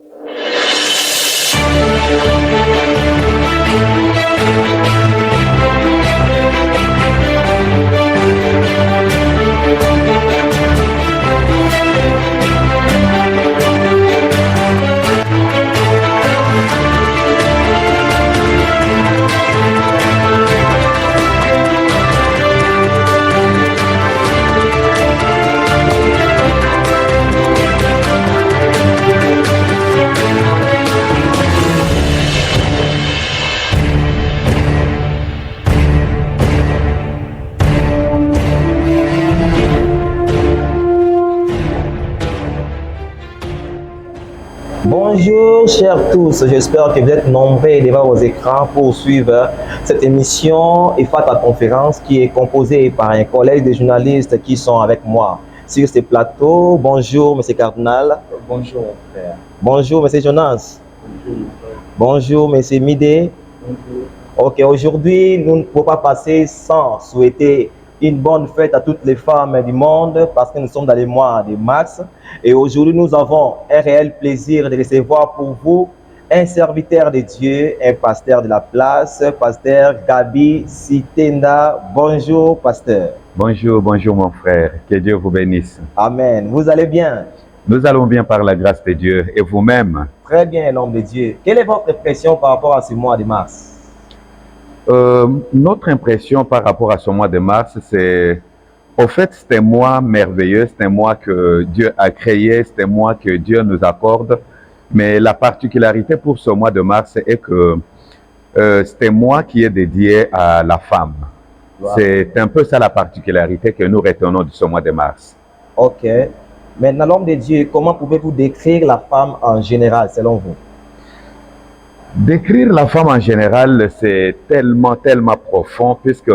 Bonjour chers tous, j'espère que vous êtes nombreux devant vos écrans pour suivre cette émission et faire la conférence qui est composée par un collègue de journalistes qui sont avec moi sur ce plateau. Bonjour Monsieur Cardinal. Bonjour frère. Bonjour Monsieur Jonas. Bonjour frère. Bonjour Monsieur Midé. Bonjour. Ok, aujourd'hui nous ne pouvons pas passer sans souhaiter une bonne fête à toutes les femmes du monde parce que nous sommes dans les mois de mars. Et aujourd'hui, nous avons un réel plaisir de recevoir pour vous un serviteur de Dieu, un pasteur de la place, pasteur Gabi Sitenda. Bonjour, pasteur. Bonjour, bonjour mon frère. Que Dieu vous bénisse. Amen. Vous allez bien? Nous allons bien par la grâce de Dieu. Et vous-même? Très bien, l'homme de Dieu. Quelle est votre impression par rapport à ce mois de mars? Notre impression par rapport à ce mois de mars, c'est... Au fait, c'est un mois merveilleux, c'est un mois que Dieu a créé, c'est un mois que Dieu nous accorde. Mais la particularité pour ce mois de mars est que c'est un mois qui est dédié à la femme. Wow. C'est un peu ça la particularité que nous retenons de ce mois de mars. Ok. Maintenant, l'homme de Dieu, comment pouvez-vous décrire la femme en général, selon vous? Décrire la femme en général, c'est tellement profond, puisque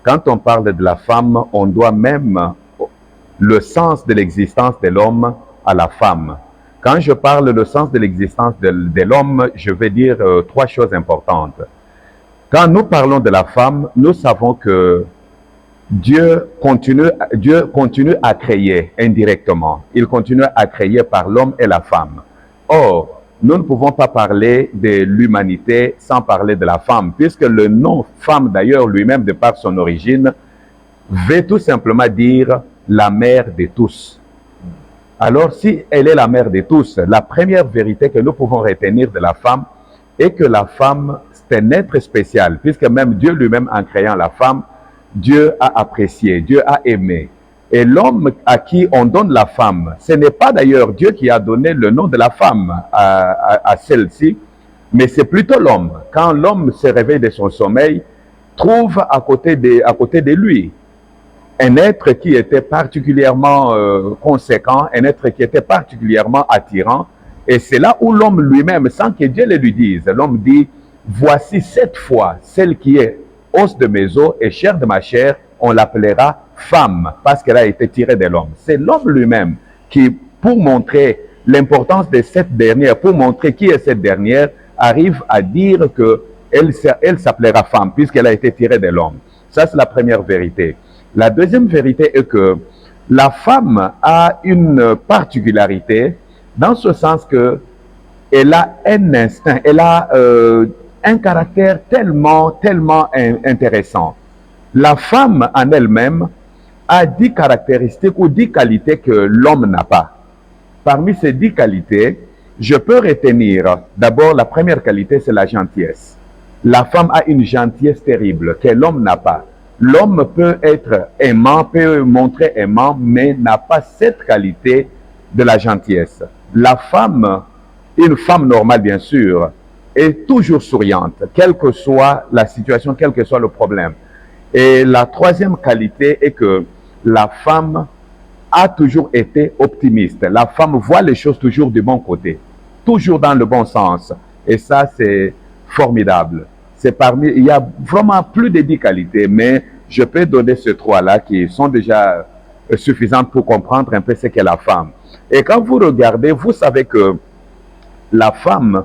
quand on parle de la femme, on doit même le sens de l'existence de l'homme à la femme. Quand je parle du sens de l'existence de l'homme, je vais dire trois choses importantes. Quand nous parlons de la femme, nous savons que Dieu continue à créer indirectement. Il continue à créer par l'homme et la femme. Or, nous ne pouvons pas parler de l'humanité sans parler de la femme, puisque le nom femme d'ailleurs lui-même, de par son origine, veut tout simplement dire la mère de tous. Alors si elle est la mère de tous, la première vérité que nous pouvons retenir de la femme est que la femme, c'est un être spécial, puisque même Dieu lui-même, en créant la femme, Dieu a apprécié, Dieu a aimé. Et l'homme à qui on donne la femme, ce n'est pas d'ailleurs Dieu qui a donné le nom de la femme à celle-ci, mais c'est plutôt l'homme. Quand l'homme se réveille de son sommeil, trouve à côté de lui un être qui était particulièrement conséquent, un être qui était particulièrement attirant. Et c'est là où l'homme lui-même, sans que Dieu le lui dise, l'homme dit, voici cette fois celle qui est os de mes os et chair de ma chair, on l'appellera femme, parce qu'elle a été tirée de l'homme. C'est l'homme lui-même qui, pour montrer l'importance de cette dernière, pour montrer qui est cette dernière, arrive à dire qu'elle s'appellera femme, puisqu'elle a été tirée de l'homme. Ça, c'est la première vérité. La deuxième vérité est que la femme a une particularité, dans ce sens que elle a un instinct, elle a un caractère tellement intéressant. La femme en elle-même a 10 caractéristiques ou 10 qualités que l'homme n'a pas. Parmi ces 10 qualités, je peux retenir d'abord la première qualité, c'est la gentillesse. La femme a une gentillesse terrible que l'homme n'a pas. L'homme peut être aimant, peut montrer aimant, mais n'a pas cette qualité de la gentillesse. La femme, une femme normale bien sûr, est toujours souriante, quelle que soit la situation, quel que soit le problème. Et la troisième qualité est que la femme a toujours été optimiste. La femme voit les choses toujours du bon côté, toujours dans le bon sens. Et ça, c'est formidable. Il y a vraiment plus de 10 qualités, mais je peux donner ces trois-là qui sont déjà suffisantes pour comprendre un peu ce qu'est la femme. Et quand vous regardez, vous savez que la femme,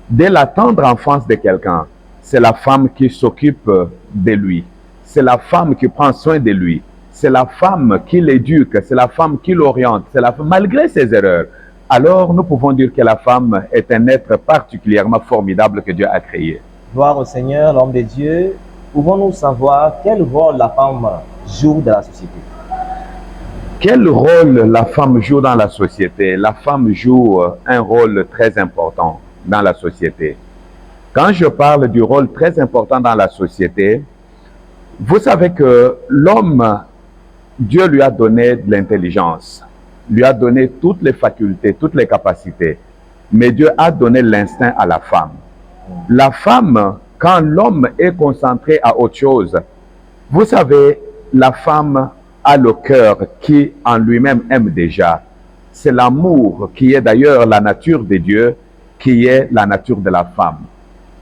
dès la tendre enfance de quelqu'un, c'est la femme qui s'occupe de lui. C'est la femme qui prend soin de lui. C'est la femme qui l'éduque. C'est la femme qui l'oriente. C'est la femme, malgré ses erreurs. alors nous pouvons dire que la femme est un être particulièrement formidable que Dieu a créé. Gloire au Seigneur, l'homme de Dieu. Pouvons-nous savoir quel rôle la femme joue dans la société? Quel rôle la femme joue dans la société? La femme joue un rôle très important dans la société. Quand je parle du rôle très important dans la société, vous savez que l'homme, Dieu lui a donné de l'intelligence, lui a donné toutes les facultés, toutes les capacités. Mais Dieu a donné l'instinct à la femme. La femme, quand l'homme est concentré à autre chose, vous savez, la femme a le cœur qui en lui-même aime déjà. C'est l'amour qui est d'ailleurs la nature de Dieu, qui est la nature de la femme.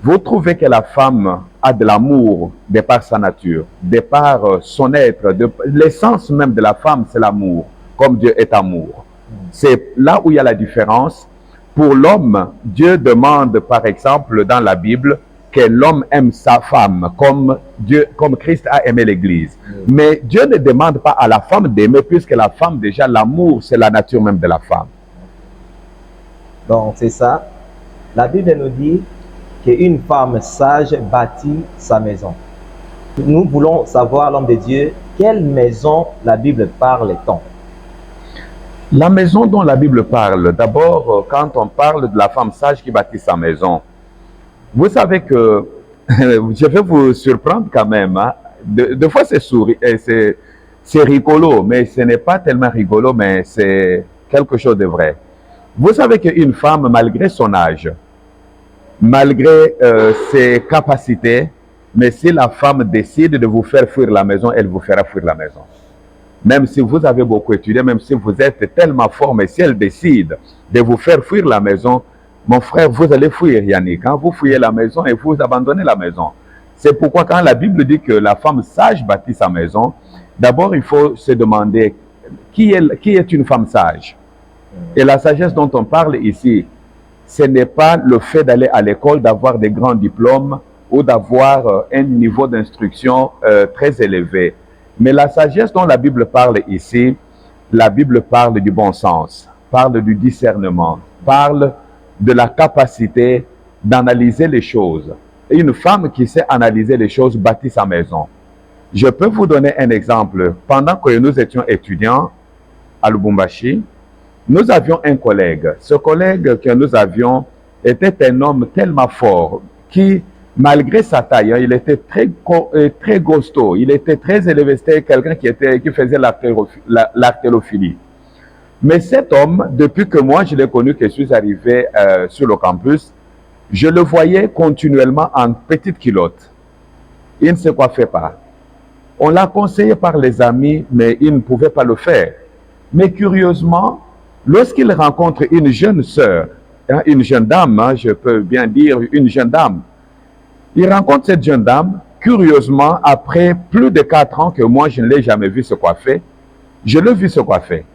Vous trouvez que la femme a de l'amour de par sa nature, de par son être, l'essence même de la femme, c'est l'amour, comme Dieu est amour. C'est là où il y a la différence. Pour l'homme, Dieu demande, par exemple, dans la Bible, que l'homme aime sa femme, comme Christ a aimé l'Église. Mais Dieu ne demande pas à la femme d'aimer, puisque la femme, déjà, l'amour, c'est la nature même de la femme. Donc, c'est ça. La Bible nous dit qu'une femme sage bâtit sa maison. Nous voulons savoir, l'homme de Dieu, quelle maison la Bible parle-t-on? La maison dont la Bible parle, d'abord, quand on parle de la femme sage qui bâtit sa maison, vous savez que, je vais vous surprendre quand même, hein? Deux fois c'est rigolo, mais ce n'est pas tellement rigolo, mais c'est quelque chose de vrai. Vous savez qu'une femme, malgré son âge, malgré ses capacités, mais si la femme décide de vous faire fuir la maison, elle vous fera fuir la maison. Même si vous avez beaucoup étudié, même si vous êtes tellement fort, mais si elle décide de vous faire fuir la maison, mon frère, vous allez fuir, Yannick. Quand vous fuyez la maison et vous abandonnez la maison. C'est pourquoi quand la Bible dit que la femme sage bâtit sa maison, d'abord il faut se demander qui est une femme sage. Et la sagesse dont on parle ici, ce n'est pas le fait d'aller à l'école, d'avoir des grands diplômes ou d'avoir un niveau d'instruction très élevé. Mais la sagesse dont la Bible parle ici, la Bible parle du bon sens, parle du discernement, parle de la capacité d'analyser les choses. Et une femme qui sait analyser les choses bâtit sa maison. Je peux vous donner un exemple. Pendant que nous étions étudiants à Lubumbashi, nous avions un collègue. Ce collègue que nous avions était un homme tellement fort qui, malgré sa taille, hein, il était très costaud, il était très élevé, c'était quelqu'un qui faisait l'artélophilie. Mais cet homme, depuis que moi je l'ai connu, que je suis arrivé sur le campus, je le voyais continuellement en petite culotte. Il ne se coiffait pas. On l'a conseillé par les amis, mais il ne pouvait pas le faire. Mais curieusement, lorsqu'il rencontre une jeune sœur, hein, une jeune dame, hein, je peux bien dire une jeune dame, il rencontre cette jeune dame, curieusement, après plus de 4 ans que moi, je ne l'ai jamais vu se coiffer, je l'ai vu se coiffer.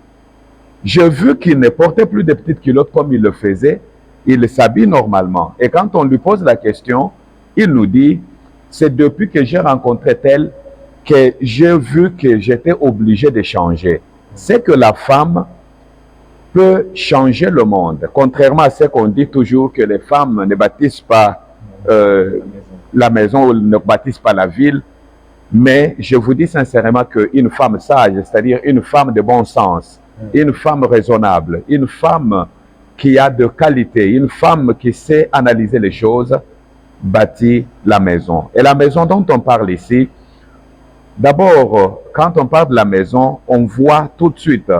J'ai vu qu'il ne portait plus de petites culottes comme il le faisait, il s'habille normalement. Et quand on lui pose la question, il nous dit, c'est depuis que j'ai rencontré tel que j'ai vu que j'étais obligé de changer. C'est que la femme peut changer le monde. Contrairement à ce qu'on dit toujours que les femmes ne bâtissent pas la maison ou ne bâtissent pas la ville. Mais je vous dis sincèrement qu'une femme sage, c'est-à-dire une femme de bon sens, une femme raisonnable, une femme qui a de qualité, une femme qui sait analyser les choses, bâtit la maison. Et la maison dont on parle ici, d'abord, quand on parle de la maison, on voit tout de suite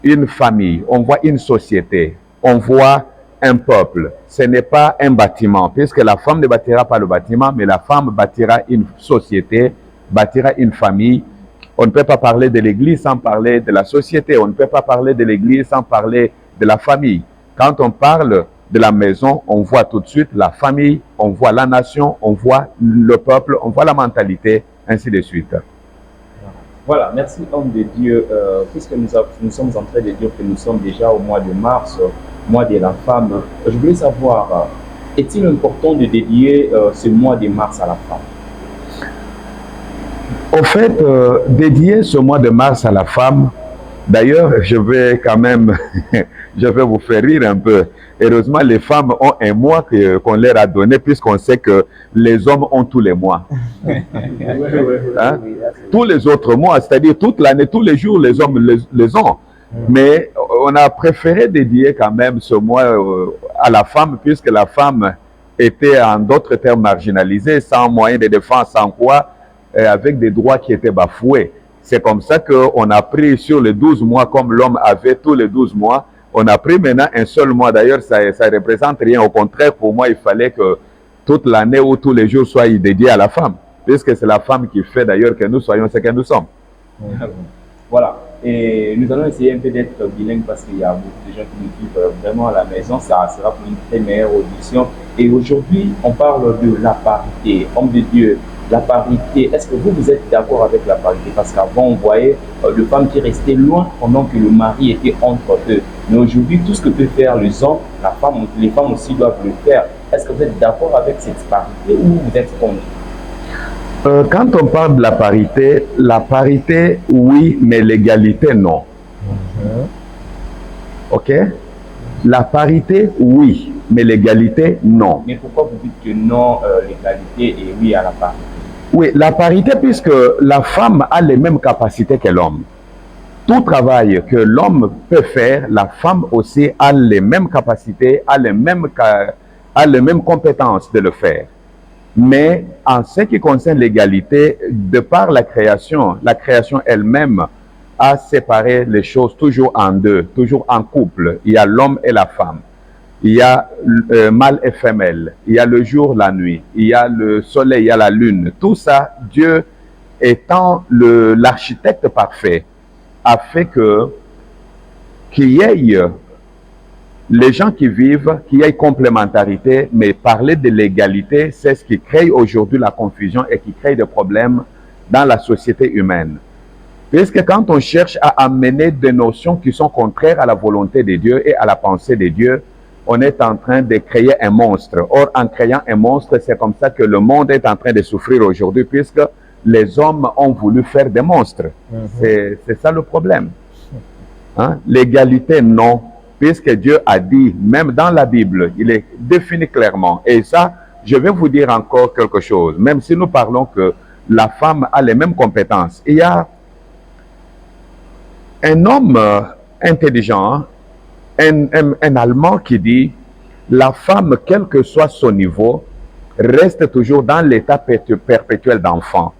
une famille, on voit une société, on voit un peuple. Ce n'est pas un bâtiment, puisque la femme ne bâtira pas le bâtiment, mais la femme bâtira une société, bâtira une famille. On ne peut pas parler de l'Église sans parler de la société. On ne peut pas parler de l'Église sans parler de la famille. Quand on parle de la maison, on voit tout de suite la famille, on voit la nation, on voit le peuple, on voit la mentalité, ainsi de suite. Voilà, merci homme de Dieu. Puisque nous sommes en train de dire que nous sommes déjà au mois de mars, mois de la femme, je voulais savoir, est-il important de dédier ce mois de mars à la femme? Au fait, dédier ce mois de mars à la femme, D'ailleurs, je vais quand même, je vais vous faire rire un peu. Heureusement, les femmes ont un mois qu'on leur a donné, puisqu'on sait que les hommes ont tous les mois. Hein? Tous les autres mois, c'est-à-dire toute l'année, tous les jours, les hommes les ont. Mais on a préféré dédier quand même ce mois à la femme, puisque la femme était en d'autres termes marginalisée, sans moyen de défense, sans quoi, avec des droits qui étaient bafoués. C'est comme ça qu'on a pris sur les 12 mois, comme l'homme avait tous les 12 mois, on a pris maintenant un seul mois. D'ailleurs, ça ne représente rien. Au contraire, pour moi, il fallait que toute l'année ou tous les jours soient dédiés à la femme, puisque c'est la femme qui fait d'ailleurs que nous soyons ce que nous sommes. Voilà. Et nous allons essayer un peu d'être bilingue parce qu'il y a beaucoup de gens qui nous suivent vraiment à la maison. Ça sera pour une très meilleure audition. Et aujourd'hui, on parle de la parité. Homme de Dieu, la parité. Est-ce que vous êtes d'accord avec la parité? Parce qu'avant, on voyait les femmes qui restaient loin pendant que le mari était entre eux. Mais aujourd'hui, tout ce que peut faire les hommes, les femmes aussi doivent le faire. Est-ce que vous êtes d'accord avec cette parité ou vous êtes contre? Quand on parle de la parité, oui, mais l'égalité, non. OK? La parité, oui, mais l'égalité, non. Mais pourquoi vous dites que non, l'égalité et oui à la parité? Oui, la parité, puisque la femme a les mêmes capacités que l'homme. Tout travail que l'homme peut faire, la femme aussi a les mêmes capacités, a les mêmes compétences de le faire. Mais en ce qui concerne l'égalité, de par la création elle-même a séparé les choses toujours en deux, toujours en couple. Il y a l'homme et la femme. Il y a mâle et femelle. Il y a le jour, la nuit. Il y a le soleil, il y a la lune. Tout ça, Dieu étant l'architecte parfait, a fait qu'il y ait les gens qui vivent, qu'il y ait complémentarité, mais parler de l'égalité, c'est ce qui crée aujourd'hui la confusion et qui crée des problèmes dans la société humaine. Puisque quand on cherche à amener des notions qui sont contraires à la volonté de Dieu et à la pensée de Dieu, on est en train de créer un monstre. Or, en créant un monstre, c'est comme ça que le monde est en train de souffrir aujourd'hui, puisque les hommes ont voulu faire des monstres. C'est ça le problème. Hein? L'égalité, non. Puisque Dieu a dit, même dans la Bible, il est défini clairement. Et ça, je vais vous dire encore quelque chose. Même si nous parlons que la femme a les mêmes compétences. Il y a un homme intelligent, un Allemand qui dit, la femme, quel que soit son niveau, reste toujours dans l'état perpétuel d'enfant.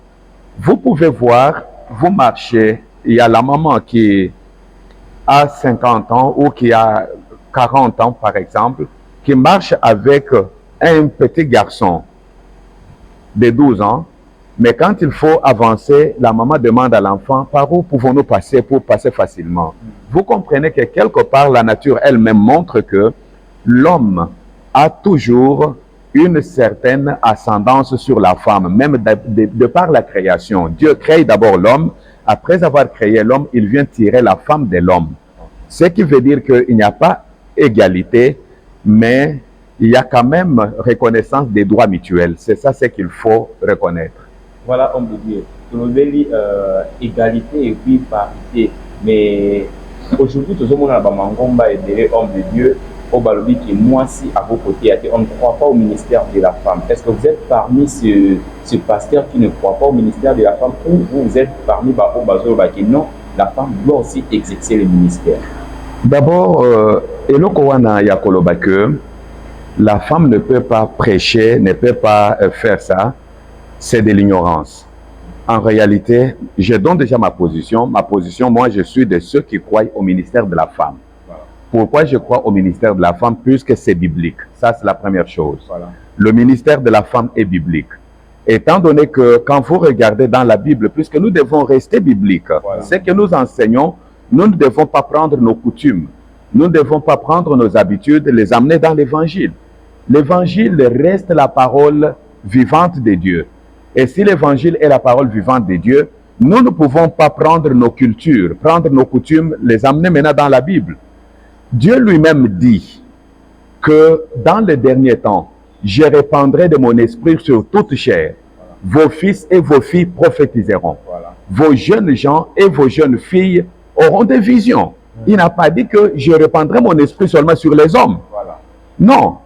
Vous pouvez voir, vous marchez, il y a la maman qui a 50 ans ou qui a 40 ans, par exemple, qui marche avec un petit garçon de 12 ans, mais quand il faut avancer, la maman demande à l'enfant, par où pouvons-nous passer pour passer facilement? Vous comprenez que quelque part, la nature elle-même montre que l'homme a toujours une certaine ascendance sur la femme, même de par la création. Dieu crée d'abord l'homme. Après avoir créé l'homme, il vient tirer la femme de l'homme. Ce qui veut dire qu'il n'y a pas égalité, mais il y a quand même reconnaissance des droits mutuels. C'est ça ce qu'il faut reconnaître. Voilà, homme de Dieu. Tu égalité et puis parité. Mais aujourd'hui, tout le monde a des hommes de Dieu. Au Balobi qui est moi si à vos côtés, on ne croit pas au ministère de la femme. Est-ce que vous êtes parmi ce pasteur qui ne croit pas au ministère de la femme ou vous êtes parmi Bako Bazo qui non, la femme doit aussi exercer le ministère? D'abord, Elokowana Yakolobake, la femme ne peut pas prêcher, ne peut pas faire ça. C'est de l'ignorance. En réalité, je donne déjà ma position. Ma position, moi, je suis de ceux qui croient au ministère de la femme. Pourquoi je crois au ministère de la femme? Puisque c'est biblique. Ça, c'est la première chose. Voilà. Le ministère de la femme est biblique. Étant donné que quand vous regardez dans la Bible, puisque nous devons rester bibliques, voilà, ce que nous enseignons, nous ne devons pas prendre nos coutumes. Nous ne devons pas prendre nos habitudes, les amener dans l'évangile. L'évangile reste la parole vivante de Dieu. Et si l'évangile est la parole vivante de Dieu, nous ne pouvons pas prendre nos cultures, prendre nos coutumes, les amener maintenant dans la Bible. Dieu lui-même dit que dans les derniers temps, je répandrai de mon esprit sur toute chair. Vos fils et vos filles prophétiseront. Vos jeunes gens et vos jeunes filles auront des visions. Il n'a pas dit que je répandrai mon esprit seulement sur les hommes. Voilà. Non.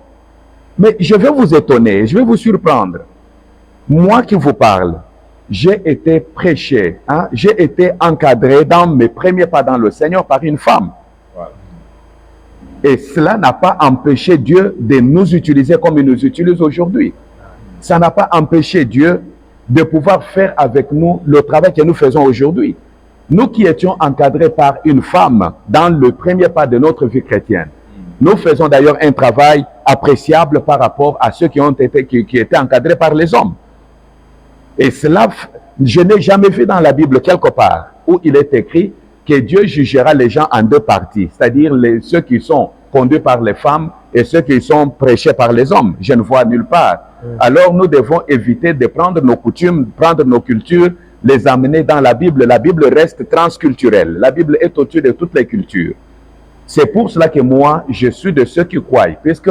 Mais je vais vous étonner, je vais vous surprendre. Moi qui vous parle, j'ai été prêché, hein, j'ai été encadré dans mes premiers pas dans le Seigneur par une femme. Voilà. Et cela n'a pas empêché Dieu de nous utiliser comme il nous utilise aujourd'hui. Ça n'a pas empêché Dieu de pouvoir faire avec nous le travail que nous faisons aujourd'hui. Nous qui étions encadrés par une femme dans le premier pas de notre vie chrétienne, nous faisons d'ailleurs un travail appréciable par rapport à ceux qui étaient encadrés par les hommes. Et cela, je n'ai jamais vu dans la Bible quelque part où il est écrit que Dieu jugera les gens en deux parties, c'est-à-dire ceux qui sont conduits par les femmes et ceux qui sont prêchés par les hommes. Je ne vois nulle part. Alors nous devons éviter de prendre nos coutumes, prendre nos cultures, les amener dans la Bible. La Bible reste transculturelle. La Bible est au-dessus de toutes les cultures. C'est pour cela que moi, je suis de ceux qui croient, puisque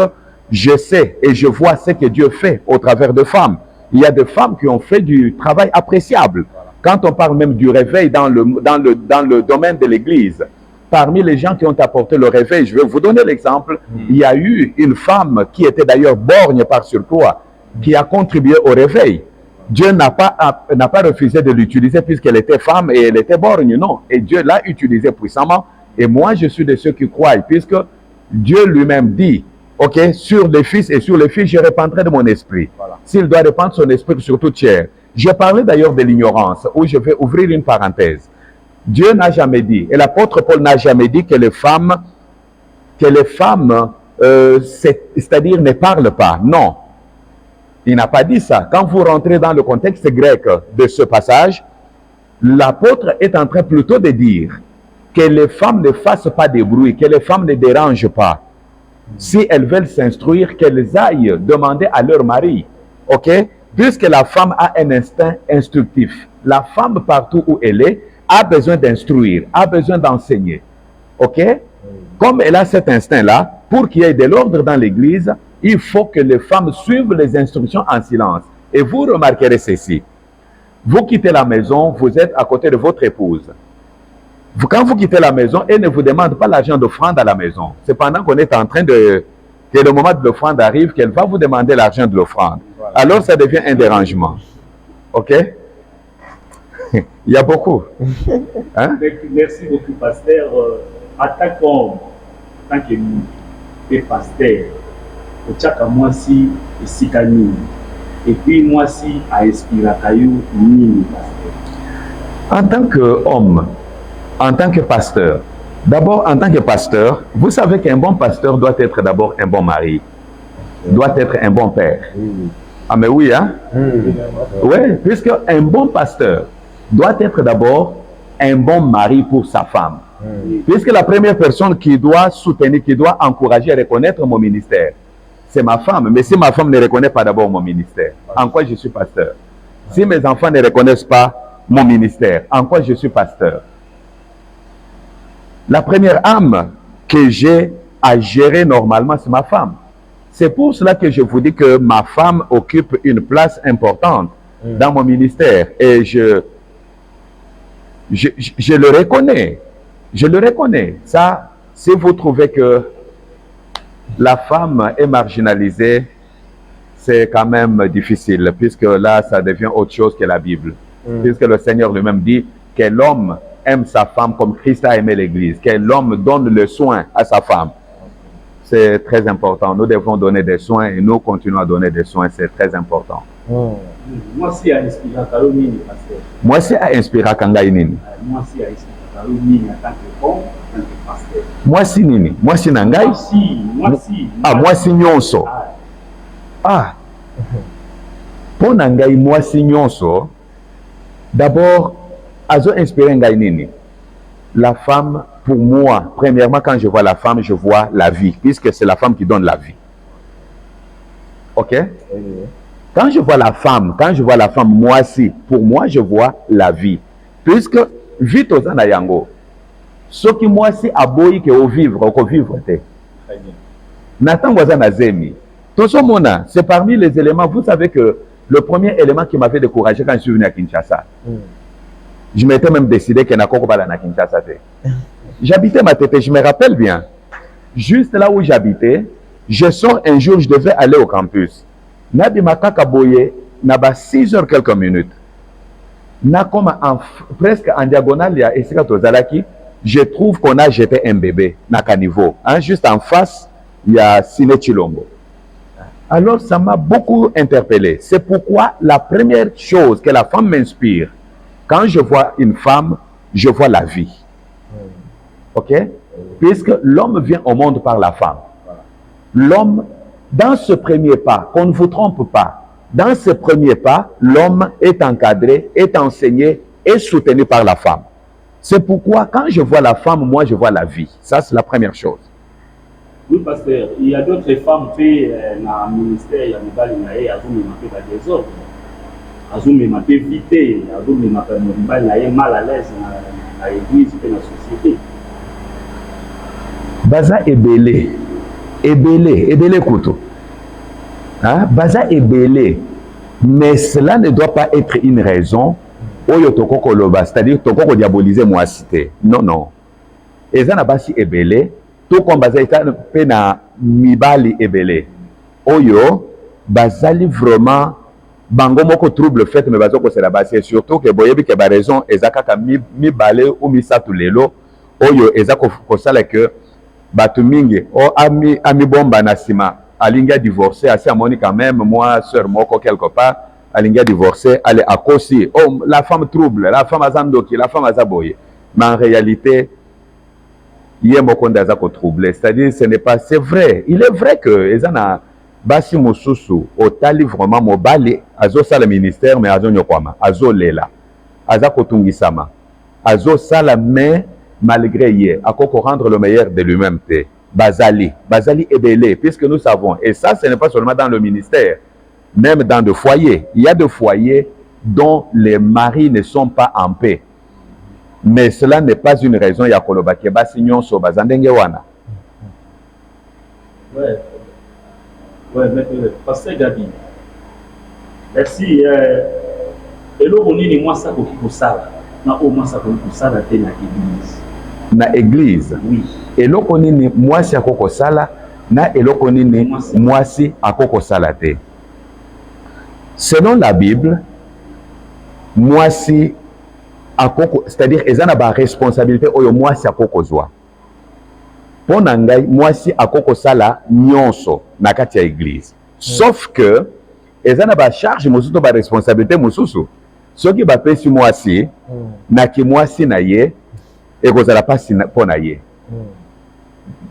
je sais et je vois ce que Dieu fait au travers de femmes. Il y a des femmes qui ont fait du travail appréciable. Quand on parle même du réveil dans le domaine de l'Église, parmi les gens qui ont apporté le réveil, je vais vous donner l'exemple, il y a eu une femme qui était d'ailleurs borgne par surcroît, qui a contribué au réveil. Dieu n'a pas refusé de l'utiliser puisqu'elle était femme et elle était borgne, non. Et Dieu l'a utilisée puissamment. Et moi, je suis de ceux qui croient, puisque Dieu lui-même dit, ok, sur les fils et sur les filles, je répandrai de mon esprit. Voilà. S'il doit répandre son esprit sur toute chair. Je parlais d'ailleurs de l'ignorance, où je vais ouvrir une parenthèse. Dieu n'a jamais dit, et l'apôtre Paul n'a jamais dit que les femmes, c'est-à-dire ne parlent pas. Non. Il n'a pas dit ça. Quand vous rentrez dans le contexte grec de ce passage, l'apôtre est en train plutôt de dire que les femmes ne fassent pas de bruit, que les femmes ne dérangent pas. Si elles veulent s'instruire, qu'elles aillent demander à leur mari. Ok? Puisque la femme a un instinct instructif. La femme, partout où elle est, a besoin d'instruire, a besoin d'enseigner. Ok? Comme elle a cet instinct-là, pour qu'il y ait de l'ordre dans l'église, il faut que les femmes suivent les instructions en silence. Et vous remarquerez ceci. Vous quittez la maison, vous êtes à côté de votre épouse. Quand vous quittez la maison, elle ne vous demande pas l'argent d'offrande à la maison. C'est pendant qu'on est en train que le moment de l'offrande arrive, qu'elle va vous demander l'argent de l'offrande. Voilà. Alors ça devient un dérangement. Ok? Il y a beaucoup. Hein? Merci beaucoup, pasteur. Attaquons, en tant que pasteur, au tchaka moi si et sikani. Et puis moi si à Espirakayu ni pasteur. En tant qu'homme, en tant que pasteur, d'abord en tant que pasteur, vous savez qu'un bon pasteur doit être d'abord un bon mari, doit être un bon père. Ah mais oui, hein? Oui, puisque un bon pasteur doit être d'abord un bon mari pour sa femme. Puisque la première personne qui doit soutenir, qui doit encourager et reconnaître mon ministère, c'est ma femme. Mais si ma femme ne reconnaît pas d'abord mon ministère, en quoi je suis pasteur? Si mes enfants ne reconnaissent pas mon ministère, en quoi je suis pasteur? La première âme que j'ai à gérer normalement, c'est ma femme. C'est pour cela que je vous dis que ma femme occupe une place importante dans mon ministère. Et je le reconnais. Je le reconnais. Ça, si vous trouvez que la femme est marginalisée, c'est quand même difficile, puisque là, ça devient autre chose que la Bible. Puisque le Seigneur lui-même dit que l'homme aime sa femme comme Christ a aimé l'Église, que l'homme donne le soin à sa femme. C'est très important. Nous devons donner des soins et nous continuons à donner des soins. C'est très important. Moi, si à inspirer Kalonini, pasteur. Moi, si à inspirer Kangaïnini. Moi, si à inspirer Kalonini en tant que bon, en tant que pasteur. Moi, si nini. Moi, si nangai. Moi, si. Ah, moi, si nyonso. Ah. Pour nangai, moi, si nyonso. D'abord, azo inspirer Ngaïnini. La femme, pour moi, premièrement, quand je vois la femme, je vois la vie, puisque c'est la femme qui donne la vie. Ok? Quand je vois la femme, moi aussi, pour moi, je vois la vie. Puisque, vite aux anayango, ce qui moi aussi, aboyi que au vivre, te. Nathan Wazana Zemi. Tout ce monde, c'est parmi les éléments, vous savez que le premier élément qui m'avait découragé quand je suis venu à Kinshasa, je m'étais même décidé que Nakoko Bala na Kinshasa. J'habitais Matete, je me rappelle bien. Juste là où j'habitais, je sors un jour, je devais aller au campus. Nabi Makaka Boye, naba 6 heures quelques minutes. Presque en diagonale, il y a Esika Tozalaki, je trouve qu'on a jeté un bébé, Nakanivo. Hein, juste en face, il y a Sine Chilombo. Alors, ça m'a beaucoup interpellé. C'est pourquoi la première chose que la femme m'inspire, quand je vois une femme, je vois la vie. OK? Puisque l'homme vient au monde par la femme. L'homme, dans ce premier pas, qu'on ne vous trompe pas, dans ce premier pas, l'homme est encadré, est enseigné, est soutenu par la femme. C'est pourquoi, quand je vois la femme, moi, je vois la vie. Ça, c'est la première chose. Oui, pasteur, il y a d'autres femmes qui dans le ministère, il y a des balles qui ont des désordre. Elles ont évité, elles ont mal à l'aise dans l'église et dans la société. Baza ebele, ebele couteau. Hein? Baza ebele, mais cela ne doit pas être une raison oyo tokoko loba, c'est-à-dire tokoko diaboliser moi cité. Non, non. Eza na basi ebele, tout comme baza ita pe na mibali ebele. Oyo bazali vraiment bango moko trouble fait mais bazoko c'est la base surtout que boyebi ke ba raison ezaka ka mibale ou misatu lelo oyo ezako ko sala que batu mingi o ami bomba na sima alinga divorcer assez amoni quand même moi sœur moko quelque part alinga divorcer aller à cause oh la femme trouble la femme azandoki la femme azaboye mais en réalité yé moko ndaza ko troubler c'est-à-dire ce n'est pas c'est vrai il est vrai que ezana basi mosusu otali vraiment mobali azo sala ministère mais azo nyokwama azo lela aza kotungisama azo sala mais malgré yé akoko rendre le meilleur de lui-même te bazali ebele puisque nous savons et ça ce n'est pas seulement dans le ministère même dans des foyers il y a des foyers dont les maris ne sont pas en paix mais cela n'est pas une raison ya koloba ke basi nyonso bazandenge wana. Ouais. Ouais, mais pasteur Gabi, merci. Et là, on est moi ça pour ça. Na au moins ça pour ça dans l'église. Na église. Oui. Et là, on est moi si akoko sala na et là on est moi si akoko sala te. Selon la Bible, moi si akoko, c'est-à-dire ezana ba responsabilité oyo moi si akoko zwa. Pour nangai moi si akoko sala nyonso na kati ya église sauf que ezana ba charge mosusu ba responsabilité mosusu soki ba pesi moi si na ki moi si na ye et kozala pasi pour na ye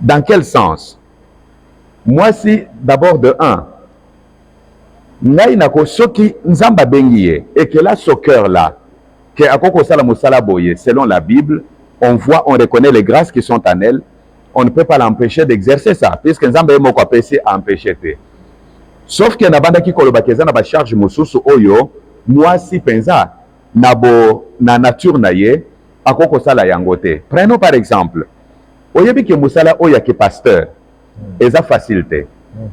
dans quel sens moi si d'abord de un ngai nako soki nzamba bengi ye et que là ce cœur là que akoko sala mosala boye selon la Bible on voit on reconnaît les grâces qui sont en elle. On ne peut pas l'empêcher d'exercer ça, puisque Nzambe est moko apesi à empêcher. Sauf que nabanda ki koloba keza na ba charge mosusu oyo, moi si penza na nature na ye akoko sala yango te. Prenons par exemple, oyebi ke musala oya ke pasteur, eza facilité.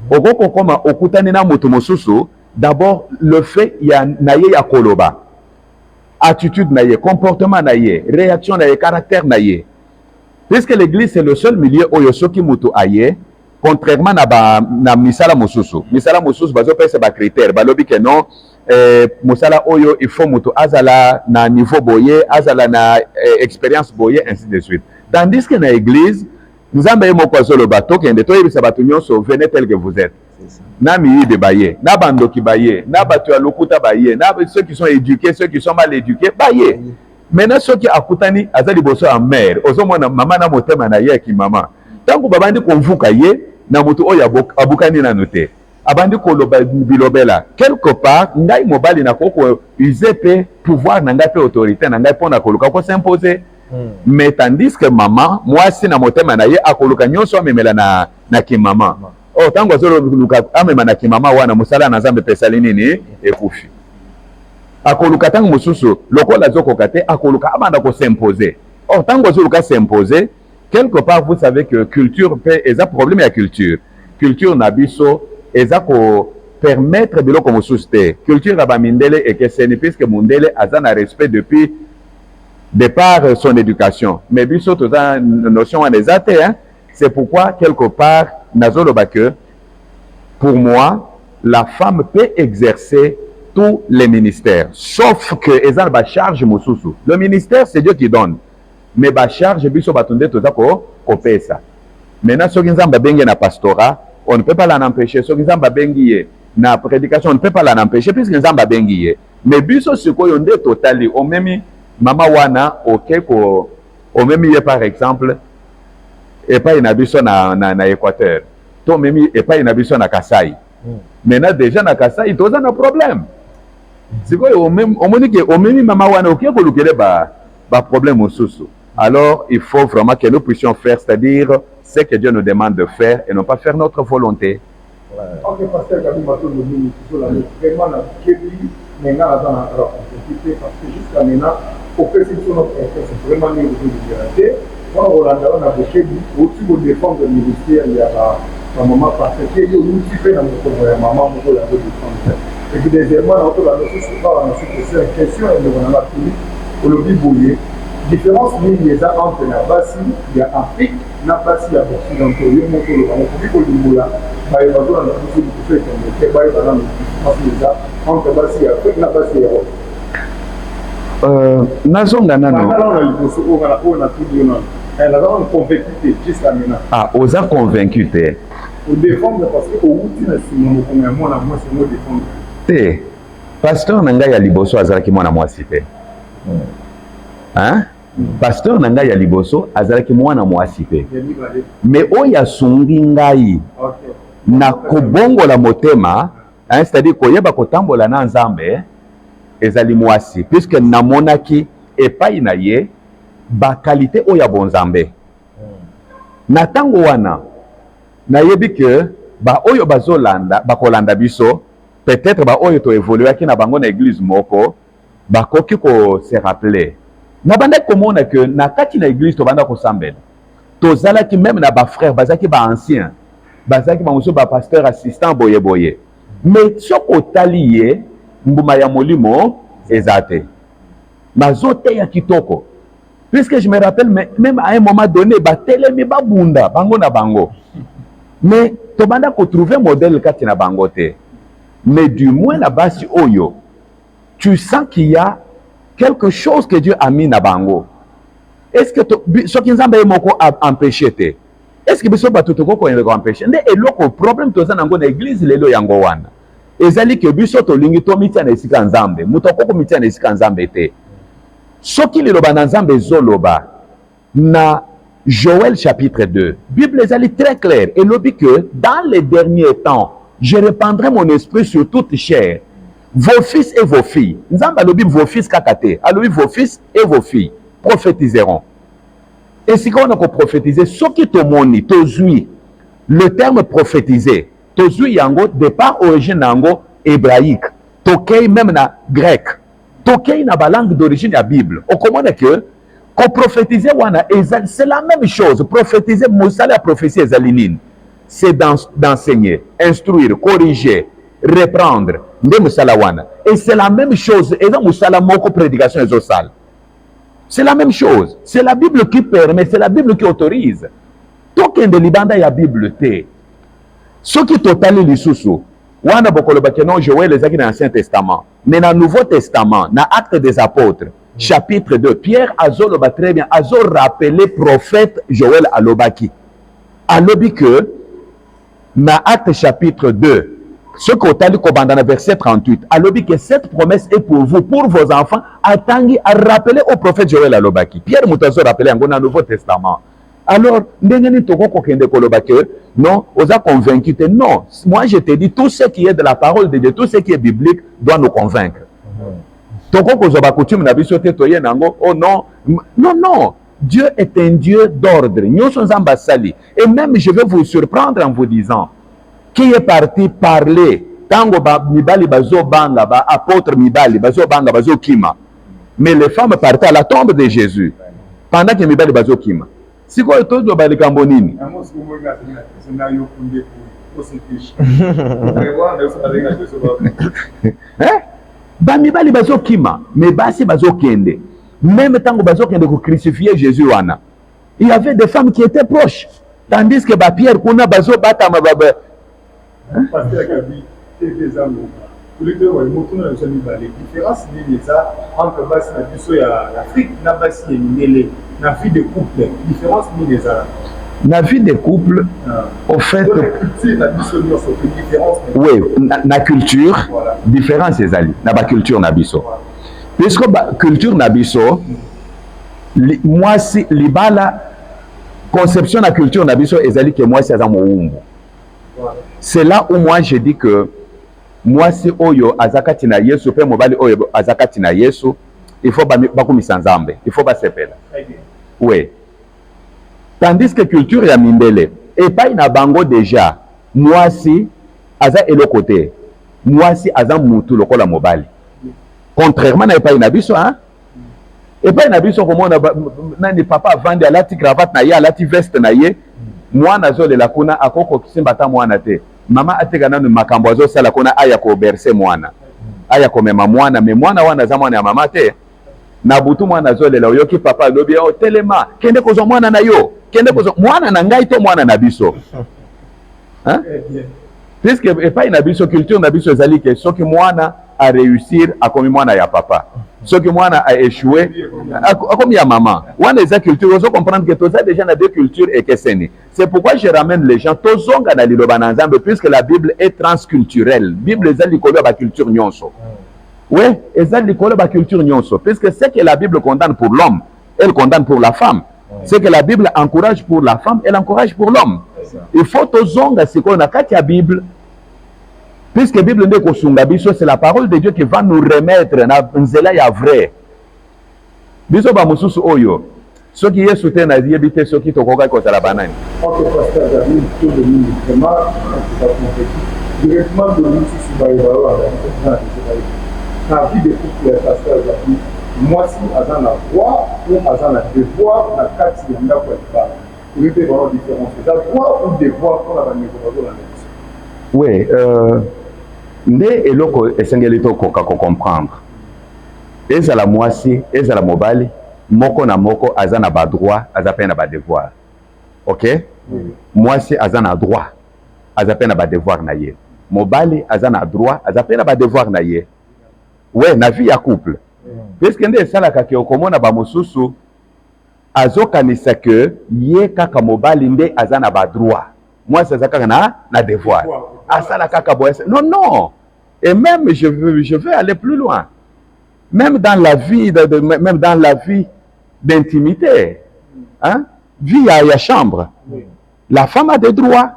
Okoko koma okutani na moto mosusu, d'abord le fait ya na ye ya koloba, attitude na ye, comportement na ye, réaction na ye, caractère na ye. Puisque l'église c'est le seul milieu où yosoki mutu aye, contrairement na misala mosusu. Misala mosusu bazo pesa ba critère, balobi ke non musala oyo il faut mutu azala na niveau boye, azala na expérience boye ainsi de suite. Tandis que na église, nzambe ye moko azolo bato kende to yebisa bato nyonso venez tel que vous êtes. Na miyibe baye, na bandoki baye, na bato ya lokuta baye, na ceux qui sont éduqués, ceux qui sont mal éduqués baye. Maintenant ceux qui akutani azali boso en mère ozomona mama na motema na ye ki mama tango babandi konvuka ye na mutu oya abukani na note abandi koloba bilobela quelque part ngai mobali na koko usepe pouvoir na ngai pe autorité na ngai pona koluka ko s'imposer mais tandis que maman moi si na motema na ye akoluka nyonso amemela na ki mama oh tango azolo luka amema na ki mama wana musala na Nzambe pesali nini ekufi akoluka tango mosusu lokola zokoka te akoluka abanda ko s'imposer. Or tango zoluka s'imposer quelque part vous savez que culture peut eza problème ya culture na biso eza ko permettre biloko mosusu te culture ya bamindele ekeseni puisque mundele aza na respect depuis de par son éducation. Mais biso toute une notion des athées, hein? C'est pourquoi quelque part nazoloba que pour moi la femme peut exercer tous les ministères, sauf que ezal ba charge mosusu. Le ministère c'est Dieu qui donne, mais ba charge biso batunde toza ko pesa. Maintenant soki nzamba bengi na pastorat, on ne peut pas l'en empêcher. Soki nzamba bengi na prédication, on ne peut pas l'en empêcher puisque nzamba bengi. Mais biso sikoyo nde totali o memi mama wana ok ko o memi par exemple et pas na biso na Équateur. To memi et pas na biso na Kasai. Maintenant déjà na Kasai toza na problème. Sikoyo o moni ke o memi mama wana ok ko lukele ba problème mosusu. Alors il faut vraiment que nous puissions faire, c'est-à-dire ce que Dieu nous demande de faire et non pas faire notre volonté. Ok, pasteur, vraiment, parce que jusqu'à maintenant, au fait, c'est notre c'est vraiment une liberté. Quand on a beaucoup au-dessus de défendre le ministère, il y a un moment parce que il y a un fait dans notre maman, on peut la défendre. Et puis, deuxièmement, on a une question, on a fini, on le dit bouillé. Différence ligne entre la Bassi, il y a Afrique, la Bassi, il y a Occidentaux, il y a Montolo, il y a Montolo, il y a Montolo, il y a entre Bassi et Afrique, la Bassi et Europe. Nazonga nano. Elle a une convaincu jusqu'à maintenant. Ah, osa convaincu te. Pour défendre parce que au bout de moi, c'est moi défendre. Te. Pasteur nanga ya liboso azalaki mwana mwasi te. Hein? Pasteur nanga ya liboso azalaki mwana mwasi te. Mais oyo asungi ngai na kobongola motema, hein, c'est-à-dire koyeba kotambola na nzambe ezali mwasi puisque namonaki epai na ye ba qualité oyo ya bonzambe. Na tango wana nayebi que ba oyo bazolanda bakolanda biso peut-être ba oyo to évoluer na bango na église moko bakoki ko se rappeler. Na banda komona que na kati na église to banda ko sambela. Tozalaki même na ba frère bazaki ba ancien. Bazaki ba muso ba pasteur assistant boye boye. Mais soko taliye mbuma ya molimo ezate. Mazote ya kitoko. Puisque je me rappelle même à un moment donné ba telemi ba bunda bango na bango. Mais to banda ko trouver modèle kati na bango te. Mais du moins la basi oyo tu sens qu'il y a quelque chose que Dieu a mis na bango. Est-ce que ce qui nous a empêché te? Est-ce que biso batu to ko empêcher? Nde eloko problème to za nango na église lelo yango wana. Ezali que biso to lingi to mitia na esika nzambe. Muto ko mitia na esika nzambe te. Soki liloba na nzambe zoloba na Joël chapitre 2. Bible ezali très clair et lobi que dans les derniers temps, je répandrai mon esprit sur toute chair. Vos fils et vos filles. Nzambe alobi vos fils kakate. Alobi vos fils et vos filles prophétiseront. Et si on a prophétisé, ce qui te moni, tozui, le terme prophétiser, tozui yango, départ origine yango hébraïque, tokei même na grec, tokei na ba langue d'origine la Bible. On comprend que qu'on prophétiser wana, c'est la même chose. Prophétiser, moussala prophétie ezalinine. C'est d'enseigner, instruire, corriger, reprendre. Et c'est la même chose. Et dans moussala moko prédication ezosal. C'est la même chose. C'est la Bible qui permet, c'est la Bible qui autorise. Token de libanda ya Bible te. Ce qui totali lisusu. Wana bokoloba ke non Joël les dans l'Ancien Testament. Mais dans le Nouveau Testament, dans Actes des Apôtres, chapitre 2, Pierre azoloba très bien, azo rappelé prophète Joël alobaki. Alobi que dans Actes chapitre 2, ce qu'on a dit dans le verset 38, alobi que cette promesse est pour vous, pour vos enfants, attendez à rappeler au prophète Joël alobaki. Pierre Moutazo rappelé dans le Nouveau Testament. Alors, non, on a convaincu. Non, moi je te dis, tout ce qui est de la parole de Dieu, tout ce qui est biblique doit nous convaincre. Oh non, non, non. Dieu est un Dieu d'ordre. Et même je vais vous surprendre en vous disant qui est parti parler tango ba mibali bazo banga ba apôtre mibali bazo banga bazo kima. Mais les femmes partaient à la tombe de Jésus pendant que mibali bazo kima. Si quoi tout do bali kambonini. Hein? Ba mibali bazo kima, mais basi bazo kende. même tant que bazo kende ko crucifier Jésus wana, il y avait des femmes qui étaient proches, tandis que Pierre kuna bazo bata mababa pasteur Gabi des amours pour les deux moto na jami ba les différences ni ça entre basi na biso ya l'Afrique na basi ya mindele na vie de couple différence ni ça na vie de couple au fait oui na culture voilà. Différence ezali na ba culture na biso puisque ba culture na biso moi si libala conception na culture na biso ezali que moi c'est za moumbu. C'est là où moi je dis que moi si oyo azakati na Yesu pe mobali oyo azakati na Yesu il faut ba komisa nzambe, il faut ba sepela. Oui. Tandis que culture ya mindele et pas na bango déjà moi si aza elokote moi si aza mutu lokola mobali contrairement na pas na biso hein et pas na biso komona nani papa vandi alati cravate na ye alati veste na ye mwana zolela kuna akoko kisimba ta mwana te mama ateka nanu makambo azo sala kuna aya ko bercer mwana aya ko mema mwana me mwana wana za mwana ya mama te na butu mwana zolela oyoki papa lobi o telema kende kozo mwana na yo kende kozo mwana na ngai to mwana na biso hein puisque epai na biso culture na biso ezali ke soki mwana a réussir akomi mwana ya papa soki mwana a échoué akomi ya maman wana eza culture ozo comprendre que toza déjà na deux cultures ekeseni. C'est pourquoi je ramène les gens tozonga na liloba na nzambe puisque la Bible est transculturelle. Bible eza likolo ya ba culture nyonso. Oui, eza likolo ba culture nyonso puisque ce que la Bible condamne pour l'homme, elle condamne pour la femme. Ce que la Bible encourage pour la femme, elle encourage pour l'homme. Il faut tozonga siko na kati ya Bible. Puisque la Bible ndeko sunga biso, c'est la parole de Dieu qui va nous remettre na nzela ya vrai. Biso ba mususu oyo. Soki Yesu te na yebi te soki tokoka kozala banani. Ok, pasteur David, tout le monde vraiment directement de mususu ba yebalo ala na vie de couple pasteur David. Moi si azan la droit ou azan la devoir na kati ya ndako ya baba. Il y a vraiment différence. Ça droit ou devoir pour la banane de la oui, nde eloko esengeli tokoka ko comprendre. Ezala mwasi, ezala mobali, moko na moko aza na ba droit, aza pe na ba devoir. OK? Mwasi aza na droit, aza pe na ba devoir na ye. Mobali aza na droit, aza pe na ba devoir na ye. Ouais, na vie ya couple. Puisque nde esalaka ke okomona ba mosusu azokanisa ke ye kaka mobali nde aza na ba droit. Moi c'est ça kaka na devoir. Asala kaka boyese. Non non. Et même je veux aller plus loin. Même dans la vie même dans la vie d'intimité. Hein? Vie ya chambre. La femme a des droits.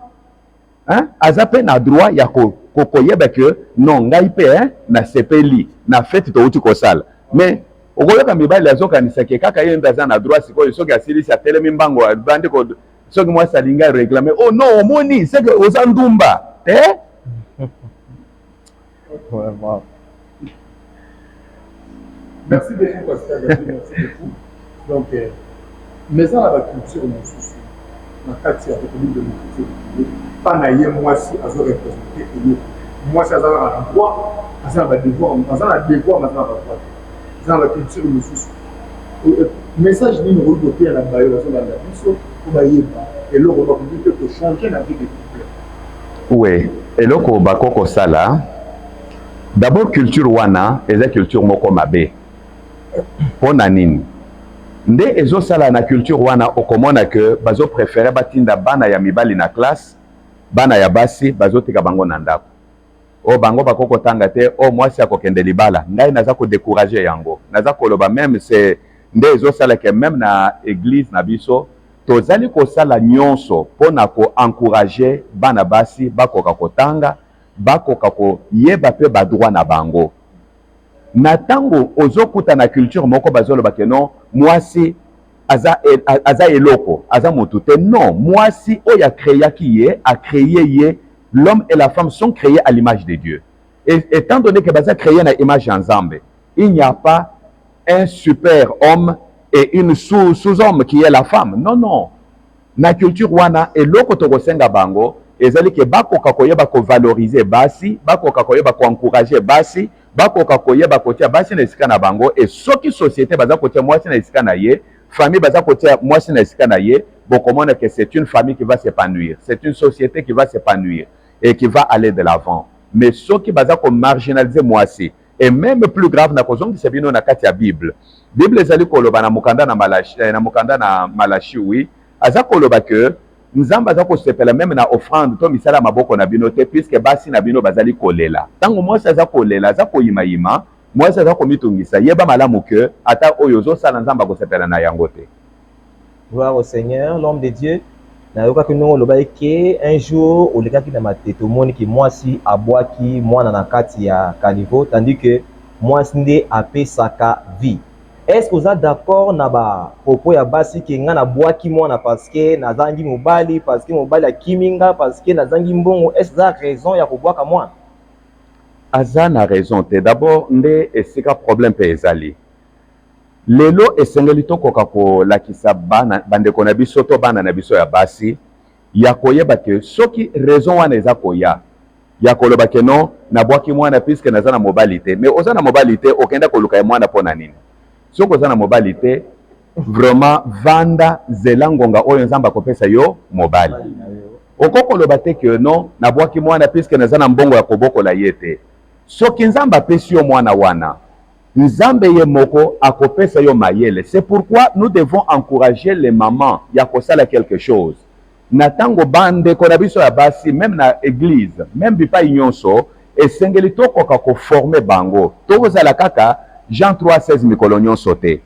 Hein? Azape na droit ya koyeba que non ngai pe hein na sepeli na fête to uti kosala. Mais okoyoka mibali azokanisa ke kaka ye ndaza na droit sikoyo soki asilisi atelemi mbango bande ko soki moi salinga réclamer oh non omoni c'est que ozandumba vraiment. Merci beaucoup pasteur David, merci beaucoup. Donc mais ça la culture mosusu na kati ya République démocratique pas na ye moi si azo représenter moi si azo na droit azo na devoir azo na devoir maintenant na droit dans la culture mosusu message ni nous côté à la bayo dans la biso pour bayeba et là on va peut changer la vie des peuples. Oui, et là ko bakoko sala d'abord culture wana eza culture moko mabe pona nini nde ezo sala na culture wana okomona que bazo préférer batinda bana ya mibali na classe bana ya basi bazo tika bango na ndako o bango bakoko tanga te o mwasi akokende libala ngai naza ko décourager yango naza koloba même c'est nde ezo sala ke même na église na biso tozali ko sala nyonso pona ko encourager bana basi bakoka kotanga bakoka ko yeba pe ba droit na bango na tango ozokuta na culture moko bazoloba ke non mwasi aza eloko aza motu te non mwasi oyo a créé ye l'homme et la femme sont créés à l'image de Dieu et étant donné que baza créé na image ensemble il n'y a pas un super homme et une sous-homme qui est la femme non non na culture wana eloko tokosenga bango ezali ke bakoka koyeba ko valoriser basi bakoka koyeba ko encourager basi bakoka koyeba kotia basi na esika na bango et soki société baza kotia mwasi na esika na ye, famille baza kotia mwasi na esika na ye, bokomona que c'est une famille qui va s'épanouir, c'est une société qui va s'épanouir et qui va aller de l'avant. Mais soki baza ko marginaliser mwasi, et même plus grave na kozongi se bino na kati ya Bible. Bible ezali koloba na mukanda na Malachi oui, aza koloba que Nzamba aza kosepela même na offrande to misala maboko na bino te, puisque basi na bino bazali kolela. Tango mwasi aza kolela, aza koyimayima, mwasi aza komitungisa, yeba malamu que ata oyo ozosala Nzamba kosepela na yango te. Gloire au Seigneur, l'homme de Dieu. Nayoka que nous loba ke un jour olekaki na mateto moni ki mwasi abwaki mwana na kati ya caniveau, tandis que mwasi nde apesaka vie. Est-ce que vous êtes d'accord na ba propos ya basi ke nga na bwaki mwana parce que nazangi mobali, parce que mobali akiminga, parce que nazangi mbongo? Est-ce que vous avez raison ya kobwaka mwana? Aza na raison te. D'abord nde esika problème pe ezali. Lelo esengeli tokoka kolakisa bana bandeko na biso to bana na biso ya basi ya koyeba ke soki raison wana eza koya ya koloba ke non nabwaki mwana puisque naza na mobali te. Mais oza na mobali te okenda koluka ya mwana pona nini? Soki oza na mobali te, vraiment vanda zela ngonga oyo Nzamba kopesa yo mobali. Okokoloba te ke non nabwaki mwana puisque naza na mbongo ya kobokola ye te. Soki Nzamba apesi yo mwana wana, Nzambe ye moko akopesa yo mayele. C'est pourquoi nous devons encourager les mamans ya kosala quelque chose. Na tango bande ko na biso ya basi, même na église, même bipa nyonso, esengeli tokoka ko former bango. Tokozala kaka Jean 3,16 mikolo nyonso te.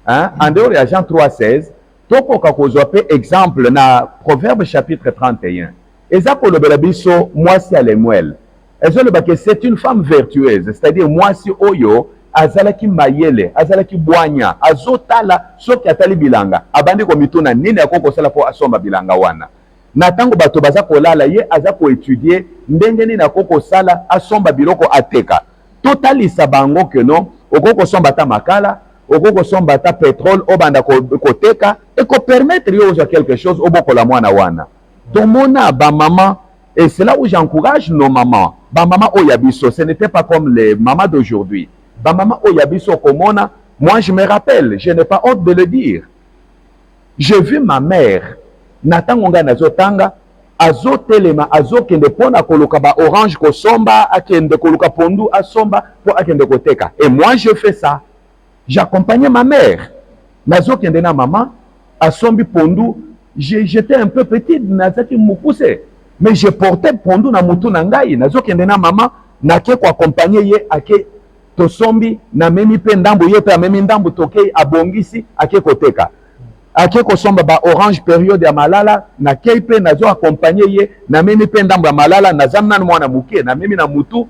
Hein? En dehors ya Jean 3,16, tokoka kozwa pe exemple na Proverbe chapitre 31. Eza kolobela biso mwasi ya Lemuel. Ezoloba ke c'est une femme vertueuse, c'est-à-dire mwasi oyo azalaki mayele, azalaki bwanya, azotala soki atali bilanga, abandi komituna nini akokosala po asomba bilanga wana. Na tango bato baza kolala ye aza ko étudier ndenge nini akokosala asomba biloko ateka. Totalisa bango que non, okokosomba ta makala, okokosomba ta pétrole, obanda koteka, et ko permettre yo oza quelque chose obokola mwana wana. Tomona ba maman, et c'est là où j'encourage nos mamans. Ba maman oyabiso, ce n'était pas comme les mamans d'aujourd'hui. Ba maman oyabiso komona, moi je me rappelle, je n'ai pas honte de le dire. J'ai vu ma mère, natangonga nazotanga, azotelema, azokende pona koluka ba orange ko somba, akende koluka pondu asomba, po akende koteka. Et moi je fais ça. J'accompagnais ma mère. Nazokende na maman, asombi pondu, j'étais un peu petite, nazaki mukuse. Mais je portais pondu na mutu na ngai, nazokende na maman, nake ko accompagner ye ake tosombi na memi pe ndambo ye pe memi ndambo tokei abongisi ake koteka. Ake kosomba ba orange période ya malala na kei pe nazo accompagner ye na memi pe ndambo ya malala na zamna mwana muke na memi na mutu.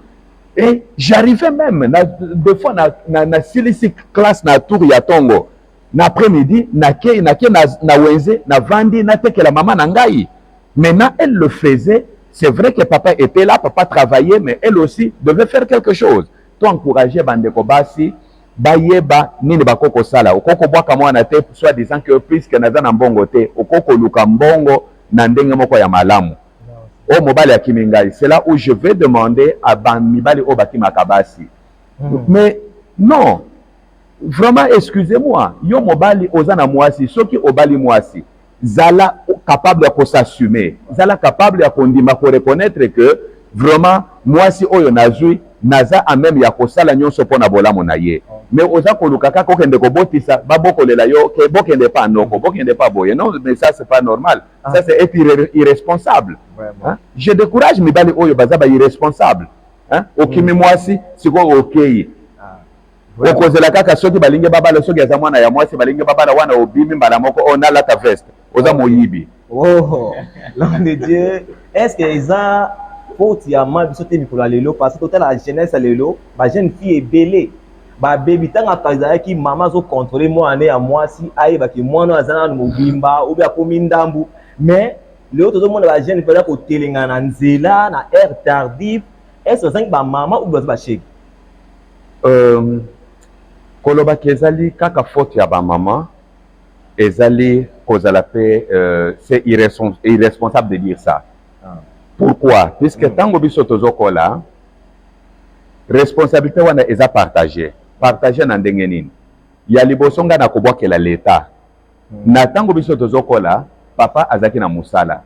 Et j'arrivais même des fois na silisi classe na tour ya tongo na après-midi na kei na wenze na vandi na tekela maman na ngai. Maintenant elle le faisait. C'est vrai que papa était là, papa travaillait, mais elle aussi devait faire quelque chose. To encourager bandeko basi bayeba nini bakoko sala okoko bwaka mwana te soit disant que puisque naza na mbongo te okoko luka mbongo na ndenge moko ya malamu o mobali akimingai. C'est là où je vais demander à bamibali o bakimaka basi. Mais non, vraiment excusez-moi, yo mobali ozana mwasi soki obali mwasi zala capable de s'assumer, zala capable de reconnaître que vraiment mwasi oyo nazui naza a même ya kosala nyonso pona bolamu na ye. Mais oza koluka kaka okende kobotisa babokolela yo ke bokende pa noko bokende pa boye. Non, mais ça c'est pas normal. Ça c'est être irresponsable. Hein? Je décourage mibali oyo baza ba irresponsable. Hein? Okimi mwasi siko okei. Okozela kaka soki balinge babala soki aza mwana ya mwasi balinge babala wana obimi mbala moko ona lata veste. Oza moyibi. Oh, l'homme de Dieu, est-ce que ça faute ya ma biso te mikolo lelo parce que total la jeunesse lelo, ba jeune fille est belée. Ba baby tanga kaza ki maman zo contrôler moi ane ya mwasi ayeba ki mwana azana na mobimba ou bien komi ndambu. Mais le autre monde ba jeune fille ko telinga na nzela na air tardif. Est-ce que ça ba maman ou ba chek? Koloba kezali kaka faute ya ba maman. Ezali kozala pe c'est irresponsable de dire ça. Pourquoi? Puisque tango biso tozokola responsabilité wana eza partagé na ndenge nini ya liboso nga na kobwakela l'État na tango biso tozokola papa azaki na musala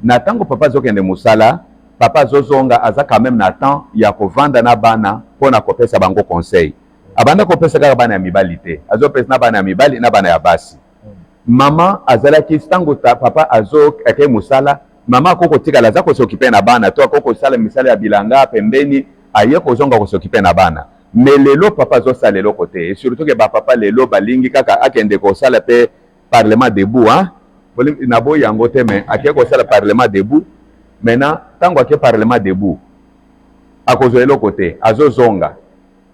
na tango papa azokende musala papa azozonga aza quand même na temps ya kovanda na bana mpona kopesa bango conseil abanda kopesa kaka bana ya mibali te azopesa na bana ya mibali na bana ya basi mama azalaki tango papa azokende musala mama akoko tikala aza kosokipe na bana to akoko sala misala ya bilanga pembeni aye kozonga kosokipe na bana mais lelo papa azosala eloko te et surtout ke bapapa lelo balingi kaka akende kosala pe parlement debout na boyi yango te mais ake kosala parlement debout maintenant tango ake parlement debout akozwa eloko te azozonga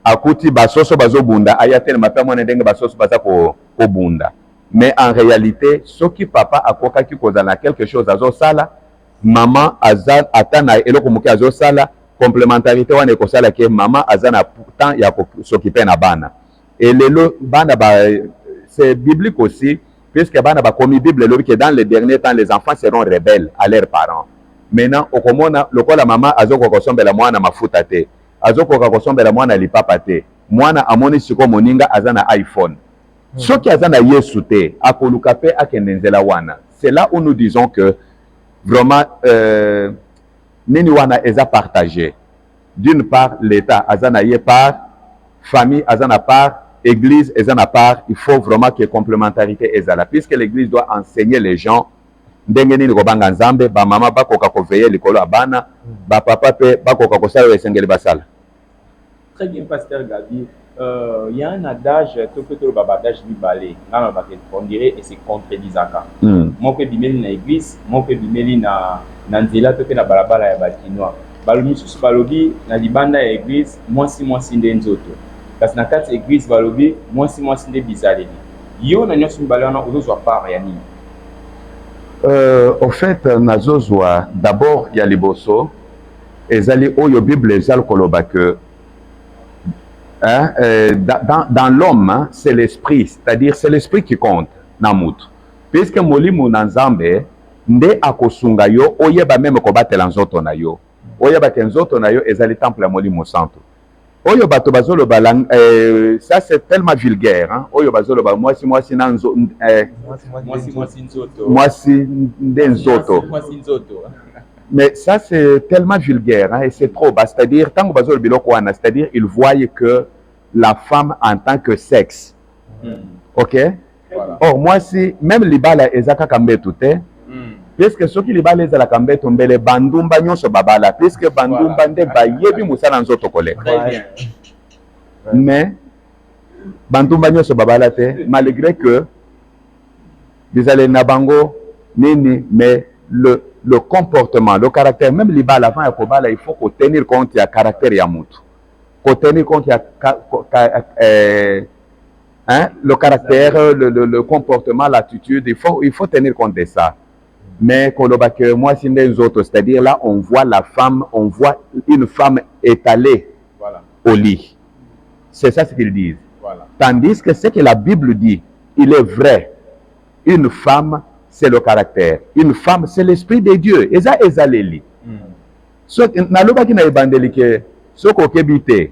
akuti basoso bazobunda aya telema mpe mwana ndenge basoso baza kobunda mais en réalité soki papa akokaki kozala quelque chose azosala mama aza ata na eloko moke azosala complémentarité wana ekosala ke mama aza na temps ya kosokipe na bana et lelo bana c'est biblique aussi puisque bana bakomi bible elobi ke dans les derniers temps les enfants seront rebelles à leurs parents maintenant okomona lokola mama azokoka kosombela mwana mafuta te azokoka kosombela mwana lipapa te mwana amoni siko moninga aza na iPhone soki aza na yesu te akoluka pe akende nzela wana c'est là où nous disons que vraiment nini wana eza partagé d'une part l'état aza na ye part famille aza na part église eza na part il faut vraiment que complémentarité ezala puisque l'église doit enseigner les gens ndenge nini kobanga nzambe bamama bakoka koveye likolo ya bana bapapa mpe bakoka kosala esengeli basala. Très bien, pasteur Gabi. Il y a un adage, tout le babadage du balai, on dirait, et c'est contredisant. Moi, je suis dans l'église, moi, je suis dans nzela, je suis dans balabala ya batinois. Balobi sous balobi, na libanda ya église, moi si nde nzoto. Parce que na kati église balobi, moi si nde bizaleli. Yo na nyosu balana ozozwa part ya nini? Au fait, nazozwa d'abord ya liboso, ezali oyo Bible ezali koloba que dans l'homme, c'est l'esprit, c'est-à-dire c'est l'esprit qui compte na mutu. Puisque molimo na nzambe nde akosunga yo oyeba même kobatela nzoto na yo. Oyeba ke nzoto na yo ezali temple ya molimo santo. Oyo bato bazoloba ça c'est tellement vulgaire hein. Oyo bazoloba mwasi na nzoto mwasi nde nzoto. Mais ça, c'est tellement vulgaire hein, et c'est trop bas. C'est-à-dire, tant que c'est-à-dire, ils voient que la femme en tant que sexe. Ok? Voilà. Or, moi, si, même les balles, ils ont kambe tout, puisque ceux qui les balles, ils ont kambe tout, les bandumba, nyon so babala, puisque bandumba, nde ba yebi moussa dans autre collègue. Mais, bandumba, nyon so babala, malgré que, vous allez nabango, nini, mais le comportement, le caractère, même les balles avant il faut qu'on tenir compte du caractère Yamutu. Qu'on tenir compte le caractère, le comportement, l'attitude, il faut tenir compte de ça. Mais que moi, c'est-à-dire là, on voit la femme, on voit une femme étalée au lit. C'est ça ce qu'ils disent. Voilà. Tandis que ce que la Bible dit, il est vrai. Une femme, c'est le caractère. Une femme, c'est l'esprit de Dieu. Et ça, ezaleli. So, naloba ki na ebandelike, so kokebite,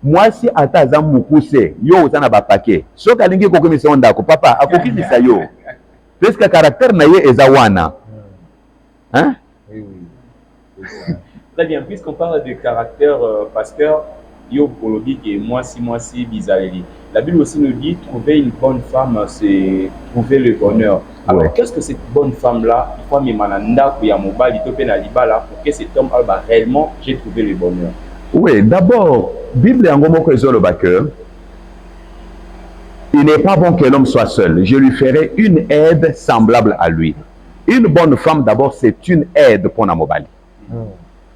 moi si ataza mukuse, yo uzana bapake. So kalingi kokomisa ondako, papa, akokimisa yo. Puisque caractère na ye ezawana. Hein? Oui. Très bien, puisqu'on parle de caractère, pasteur, yo kolobi que moi si bizarreli. La Bible aussi nous dit trouver une bonne femme, c'est trouver le bonheur. Alors, ouais. Qu'est-ce que cette bonne femme-là, il faut m'emmener ya mobali to pe na libala pour que cet homme réellement j'ai trouvé le bonheur. Oui, d'abord, Bible en moko ezoloba que il n'est pas bon que l'homme soit seul. Je lui ferai une aide semblable à lui. Une bonne femme, d'abord, c'est une aide pour na mobali.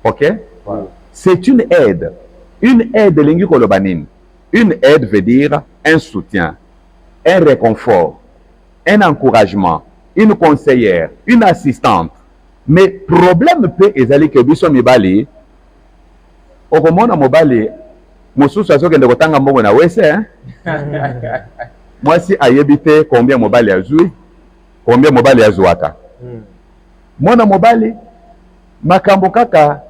OK? Ouais. C'est une aide. Une aide lingi kolobanin. Une aide veut dire un soutien, un réconfort, un encouragement, une conseillère, une assistante. Mais problème peut ezali que biso mibali okomona mobali mosusu azokende kotanga mbongo na wese hein. Moi si ayebite combien mobali azui, combien mobali azuaka. Mona mobali makambo kaka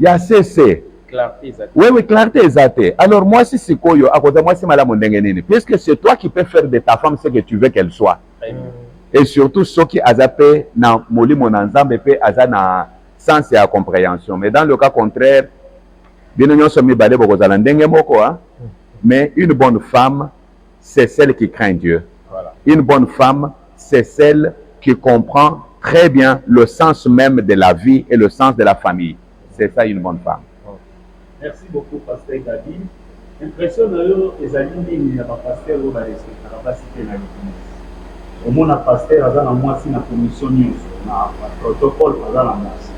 ya sese Clarté, exact. Oui, oui, clarté exacte. Alors moi, si c'est quoi, à cause de moi, c'est madame Mondengenini. Puisque c'est toi qui peux faire de ta femme ce que tu veux qu'elle soit. Et surtout, ceux qui azapé na moli mon ensemble et aza na sens et à compréhension. Mais dans le cas contraire, bien nous sommes balé beaucoup à moko, hein. Mais une bonne femme, c'est celle qui craint Dieu. Voilà. Une bonne femme, c'est celle qui comprend très bien le sens même de la vie et le sens de la famille. C'est ça une bonne femme. Merci beaucoup, Pasteur Gabi. Impression les amis, il n'y a pas pasteur au Balesque, il n'y a pas cité dans l'église. Au moins, pasteur, il y a la moitié de la commission news, na protocole, il y a la moitié.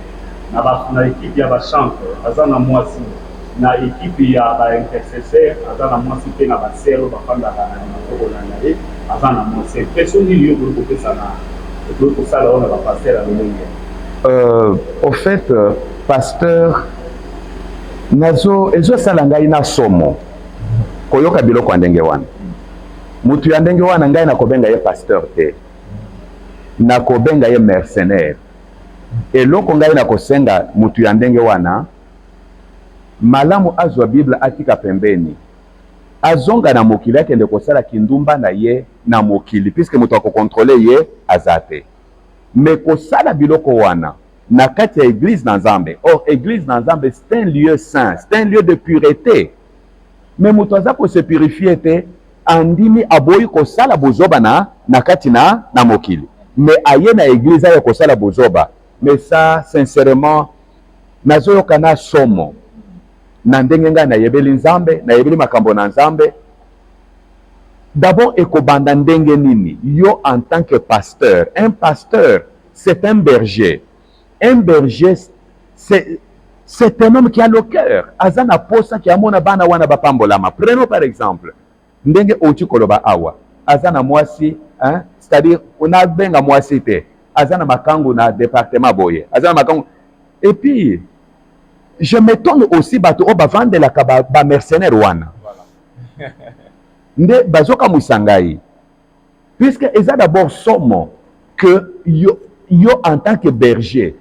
Na l'équipe, il y a la chante, il y a la moitié. Na équipe, il y a l'intercesseur, il y a la moitié, il y a la sœur, il y a la moitié. Impression, il y a beaucoup de ça. Pour ça, on a la pasteur à l'Olenge. Au fait, pasteur, nazo ezo sala ngai na somo koyoka biloko ndenge wana mutu ya ndenge wana ngai nakobenga ye pasteur te nakobenga ye mercenaire eloko ngai nakosenga mutu ya ndenge wana malamu azwa Bible atika pembeni azonga na mokili akende kosala kindumba na ye na mokili puisque mutu akokontrole ye azate mais kosala biloko wana na kati ya église na Nzambe. Or église na Nzambe c'est un lieu saint, c'est un lieu de pureté. Mais mutu aza ko se purifier te andimi aboyi kosala bozoba na kati na mokili. Mais aye na église aye kosala bozoba. Mais ça sincèrement nazoyoka na somo. Na ndenge nga na yebeli Nzambe, na yebeli makambo na Nzambe. D'abord ekobanda ndenge nini yo en tant que pasteur. Un pasteur c'est un berger. Un berger, c'est un homme qui a le cœur. Azana posa qui a mona bana wana bapambolama. Prenons par exemple, ndenge oti koloba awa. Azana mwasi, hein, c'est-à-dire on a benga mwasi te. Azana makangu na département boye. Azana makangu. Et puis, je m'étonne aussi bato o bavande la ba mercenaire wana. Voilà. Nde bazoka musangai. Puisque eza d'abord somo que yo en tant que berger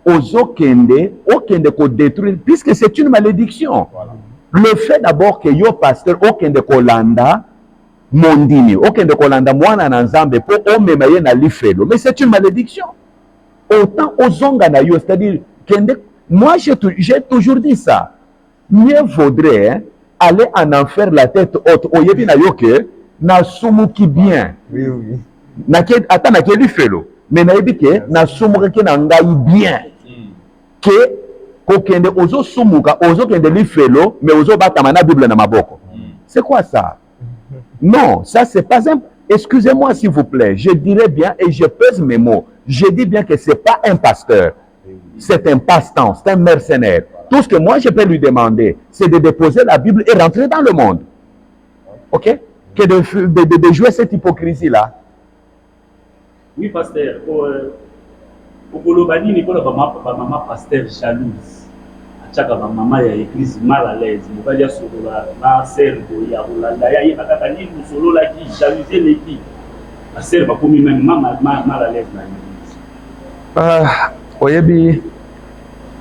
okende ko détruire puisque c'est une malédiction. Voilà. Le fait d'abord que yo pasteur okende ko landa mondini okende ko landa mwana na Nzambe po omema ye na lifelo, mais c'est une malédiction. Autant ozonga na yo, c'est-à-dire kende, moi j'ai toujours dit ça, mieux vaudrait aller en enfer la tête haute oyebi na yo ke na sumuki bien. Oui, oui. Na ke ata na ke lifelo, mais na yebi ke na sumuki ke na ngai bien. Que kokende ozo sumuka ozo kende lifelo mais ozo batama na Bible na maboko. C'est quoi ça? Non, ça c'est pas un... Excusez-moi s'il vous plaît, je dirais bien et je pèse mes mots. Je dis bien que c'est pas un pasteur. C'est un passe-temps, c'est un mercenaire. Tout ce que moi je peux lui demander, c'est de déposer la Bible et rentrer dans le monde. OK? Que de jouer cette hypocrisie là. Oui, pasteur. Au Kolobani, il y a maman pasteur jalouse. Achaka maman ya église mal à l'aise. Vous voyez sur la serre il y a Rolanda, il y a Kakani solo là qui jalouser l'équipe. La serre va comme même mal à l'aise dans l'église. Oyebi,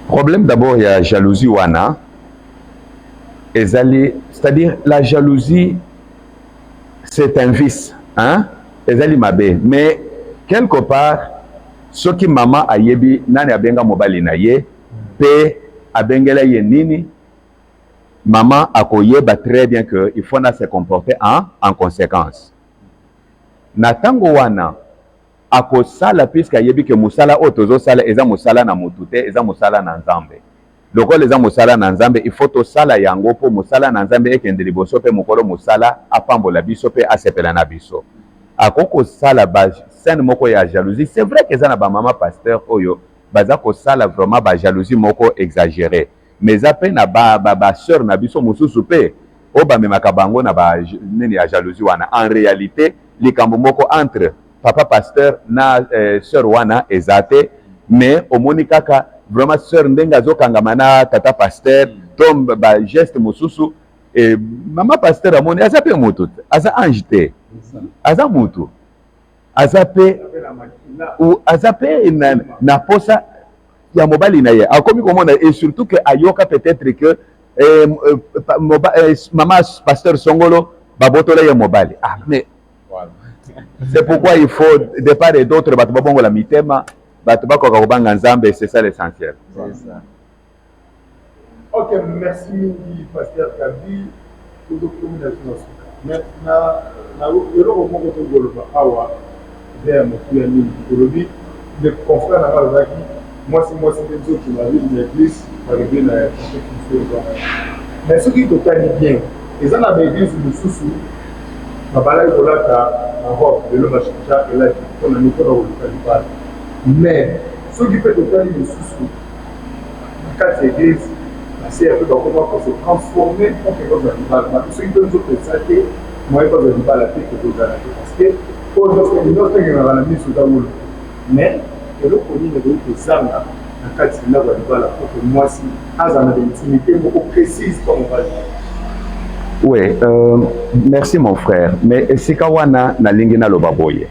problème d'abord il y a jalousie wana. Ezali, c'est-à-dire la jalousie c'est un vice, hein? Ezali mabe, mais quelque part ce qui maman ayebi nani abenga mobali na ye pe abengela ye nini maman akoyeba très bien que il faut na se comporter en conséquence. Natango wana akosala puisque ayebi que musala otozo sala eza musala na mutute eza musala na Nzambe. Lokola eza musala na Nzambe il faut to sala yango po musala na Nzambe ekende liboso pe mukolo musala apambola biso pe asepela na biso. Akoko sala ba scène moko ya jalousie, c'est vrai que ça na ba maman pasteur oyo baza ko sala vraiment ba jalousie moko exagéré, mais après na ba sœur na biso mususu pe o ba memaka bango na ba nini ya jalousie wana. En réalité likambo moko entre papa pasteur na sœur wana ezate, mais omoni kaka vraiment sœur ndenga zokangama na tata pasteur tombe ba geste mususu et maman pasteur amoni aza pe mutu aza ange te aza mutu aza pe ou aza pe na posa il y a mobile inaye akomi komona et surtout que ayoka peut-être que maman pasteur Songolo babotola ya mobile mais Voilà. c'est pourquoi il faut de part et d'autre bato babongo la mitema bato bakoka kobanga nzambe, c'est ça l'essentiel. C'est ça. Ok, merci mingi pasteur Kabi pour votre communication. Maintenant, eloko moko tozoloba awa vers motuya mingi kolobi le confrère na balobaki mwasi nde nzokima ville na église balobi na confection. Mais soki totali bien eza na baeglise mosusu babalaki kolata na robe lelo bashanja elaki mpona mikolo koluka libala. Mais soki mpe totali mosusu na kati ya église c'est un peu comme on se transformer en quelque chose d'animal. Ce qui peut nous faire moi, je ne vais pas la tête que vous avez parce que pour notre la mise sous la boule. Mais le produit ne veut que ça, dans le cas de la pour que moi, si, à une intimité beaucoup précise, comme on va dire. Oui, merci mon frère. Mais c'est kawana na lingina lobaboye.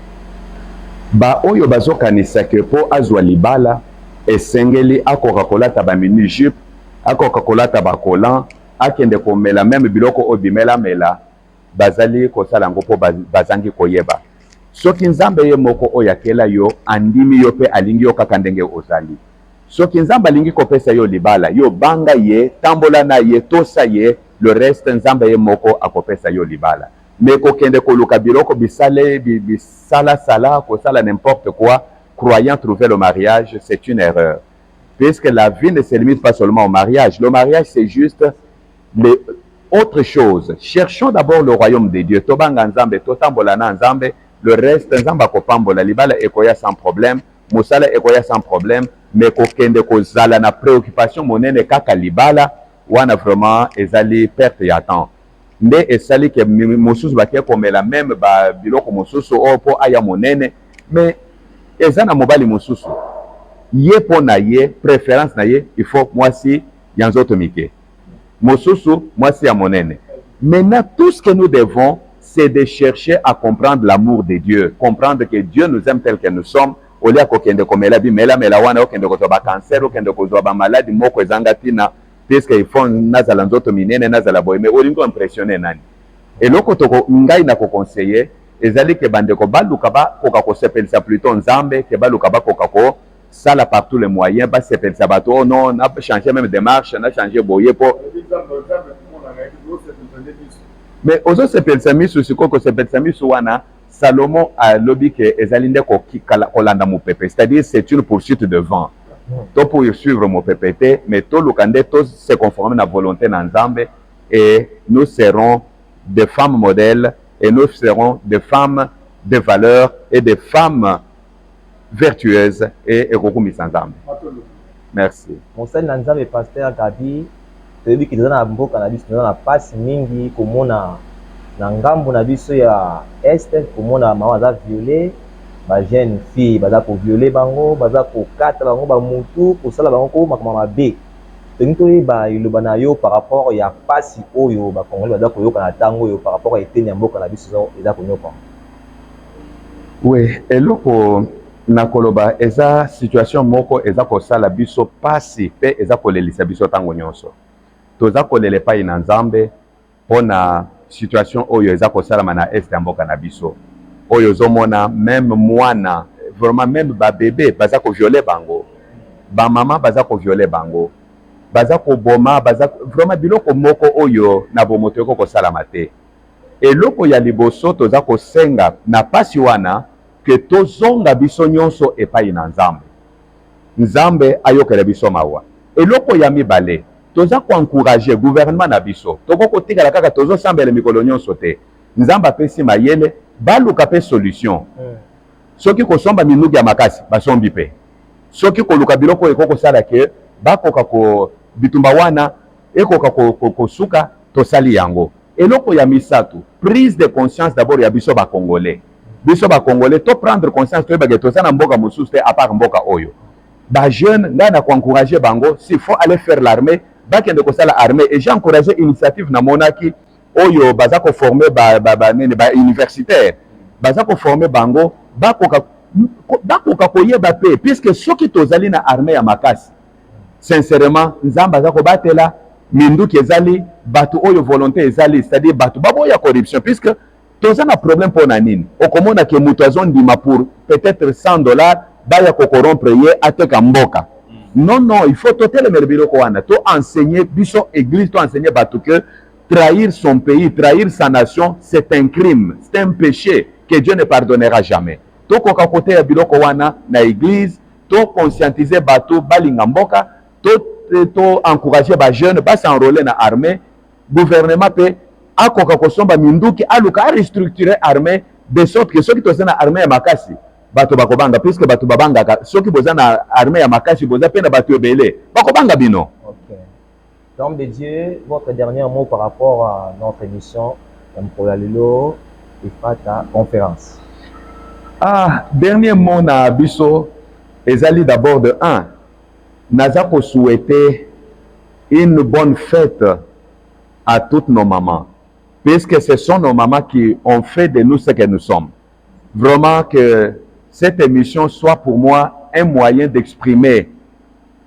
Ba oyo bazokanisa ke po azwa libala esengeli akoka kolata ba mini jupe akoka kolata bakolan akende komela même biloko obimela mela bazali kosala ngo po bazangi koyeba soki nzambe ye moko oyo akela yo andimi yo pe alingi yo kaka ndenge ozali soki nzambe alingi kopesa yo libala yo banga ye tambola na ye tosa ye le reste nzambe ye moko akopesa yo libala mais kokende koluka biloko bisala kosala n'importe quoi croyant trouver le mariage, c'est une erreur. Puisque la vie ne se limite pas seulement au mariage. Le mariage, c'est juste autre chose. Cherchons d'abord le royaume de Dieu. Tobanga nzambe, totambolana nzambe, le reste nzamba kopambola libala ekoya sans problème, musala ekoya sans problème, mais kokende kozala na préoccupation monene kaka libala, wana vraiment ezali perte ya temps. Nde esali ke mosusu bakie komela même ba biloko mosusu opo aya monene, mais ezana mobali mosusu. Ye pona ye, préférence na ye, il faut moi si yanzoto mike. Mosusu, moi si ya monene. Maintenant, tout ce que nous devons, c'est de chercher à comprendre l'amour de Dieu, comprendre que Dieu nous aime tel que nous sommes. Au lieu kokende komela bi mela wana okende kozwa ba cancer, okende kozwa ba maladie moko ezanga tina, puisque il faut nazala nzoto minene nazala boye, mais olingo impressionner nani. Et loko toko ngai na ko conseiller, ezali ke bandeko baluka ba koka ko sepelisa plutôt nzambe ke baluka ba koka ko sala par tous les moyens, ba sepelisa bato oh non, on a changé même démarche, on a changé boye po. Mais ozo sepelisa misu sikoko sepelisa misu wana Salomon a lobby que ezalinde ko kolanda mo pepe, c'est-à-dire c'est une poursuite de vent. To pour suivre mon PPT, mais to lukande to se conformer à la volonté d'Nzambe et nous serons des femmes modèles et nous serons des femmes de valeur et des femmes vertueuses et ekokumi Nzambe. Merci. Conseil na Nzambe pasteur Kabi, toyebi ki na mboka na biso na pasi mingi komona na ngambo na biso ya este komona mama za violer ba jeune fille baza ko violer bango baza ko kata bango ba mutu ko sala bango ko makama mabe tengito ba iloba na yo par rapport ya pasi oyo ba kongoli baza ko yoka na tango yo par rapport ya eteni ya mboka na biso eza ko nyoka. Oui, eloko na koloba eza situation moko eza ko sala biso pasi pe eza ko lelisa biso tango nyonso toza ko lele pa ina Nzambe pona situation oyo eza ko sala na est ya mboka na biso oyo zomona même mwana vraiment même ba bébé baza ko violer bango ba mama baza ko violer bango baza ko boma baza vraiment biloko moko oyo na bomoto ko sala mate eloko ya liboso toza ko senga na pasi wana que tozonga biso nyonso epai na Nzambe Nzambe ayokela biso mawa eloko ya mibale toza ko encourager gouvernement na biso toko kotika kaka tozo sambela mikolo nyonso te Nzambe apesi mayele baluka pe solution soki kosomba minugi ya makasi basombi pe soki koluka biloko ekoko sala ke bakoka ko bitumba wana ekoka ko suka tosali yango eloko ya misatu prise de conscience d'abord ya biso ba congolais to prendre conscience to bagé tosana mboka mosusu te à part mboka oyo ba jeune ngana ko encourager bango s'il faut aller faire l'armée bakende ko sala armée et j'ai encouragé initiative na monaki oyo baza ko former ba universitaire baza ko former bango bakoka bakoka koyeba pe puisque soki tozali na armée ya makasi sincèrement nzambe aza kobatela minduki ezali bato oyo volonté ezali c'est-à-dire bato baboya corruption puisque toza na problème mpona nini okomona ke moto azondima pour peut-être $100 baya kokorompre ye ateka mboka non non il faut totelemela biloko wana to enseigner biso église to enseigner bato que trahir son pays trahir sa nation c'est un crime c'est un péché que Dieu ne pardonnera jamais tokoka koteya biloko wana na église to conscientiser bato balinga mboka to encourager ba jeune ba s'enrôler na armée gouvernement pe akoka kosomba minduki aluka restructurer armée de sorte que soki toza na armée ya makasi bato bakobanga puisque bato babangaka soki boza na armée ya makasi boza pe na bato ebele bakobanga bino. Ok. L'homme de Dieu, votre dernier mot par rapport à notre émission Mpolalelo et ta conférence. Dernier mot na biso ezali d'abord de 1 naza ko souhaiter une bonne fête à toutes nos mamans puisque ce sont nos mamans qui ont fait de nous ce que nous sommes. Vraiment que cette émission soit pour moi un moyen d'exprimer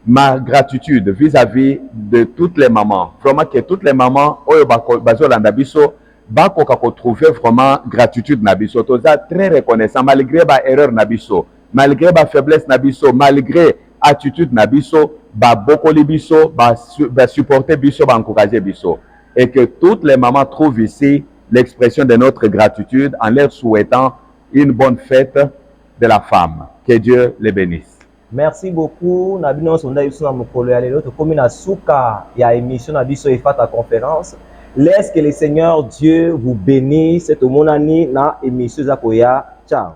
ma gratitude vis-à-vis de toutes les mamans. Vraiment que toutes les mamans oyo bazolanda biso bakoka ko trouver vraiment gratitude na biso. Toza très reconnaissant malgré ba erreur na biso, malgré ba faiblesse na biso, malgré attitude na biso, ba bokoli biso, ba supporter biso, ba encourager biso. Et que toutes les mamans trouvent ici l'expression de notre gratitude en leur souhaitant une bonne fête de la femme. Que Dieu les bénisse. Merci beaucoup. Nabino sonda yusuna mukolo ya lelo to komi na suka ya émission na biso et ta conférence. Laisse que le Seigneur Dieu vous bénisse. C'est au monani na émission zakoya. Ciao.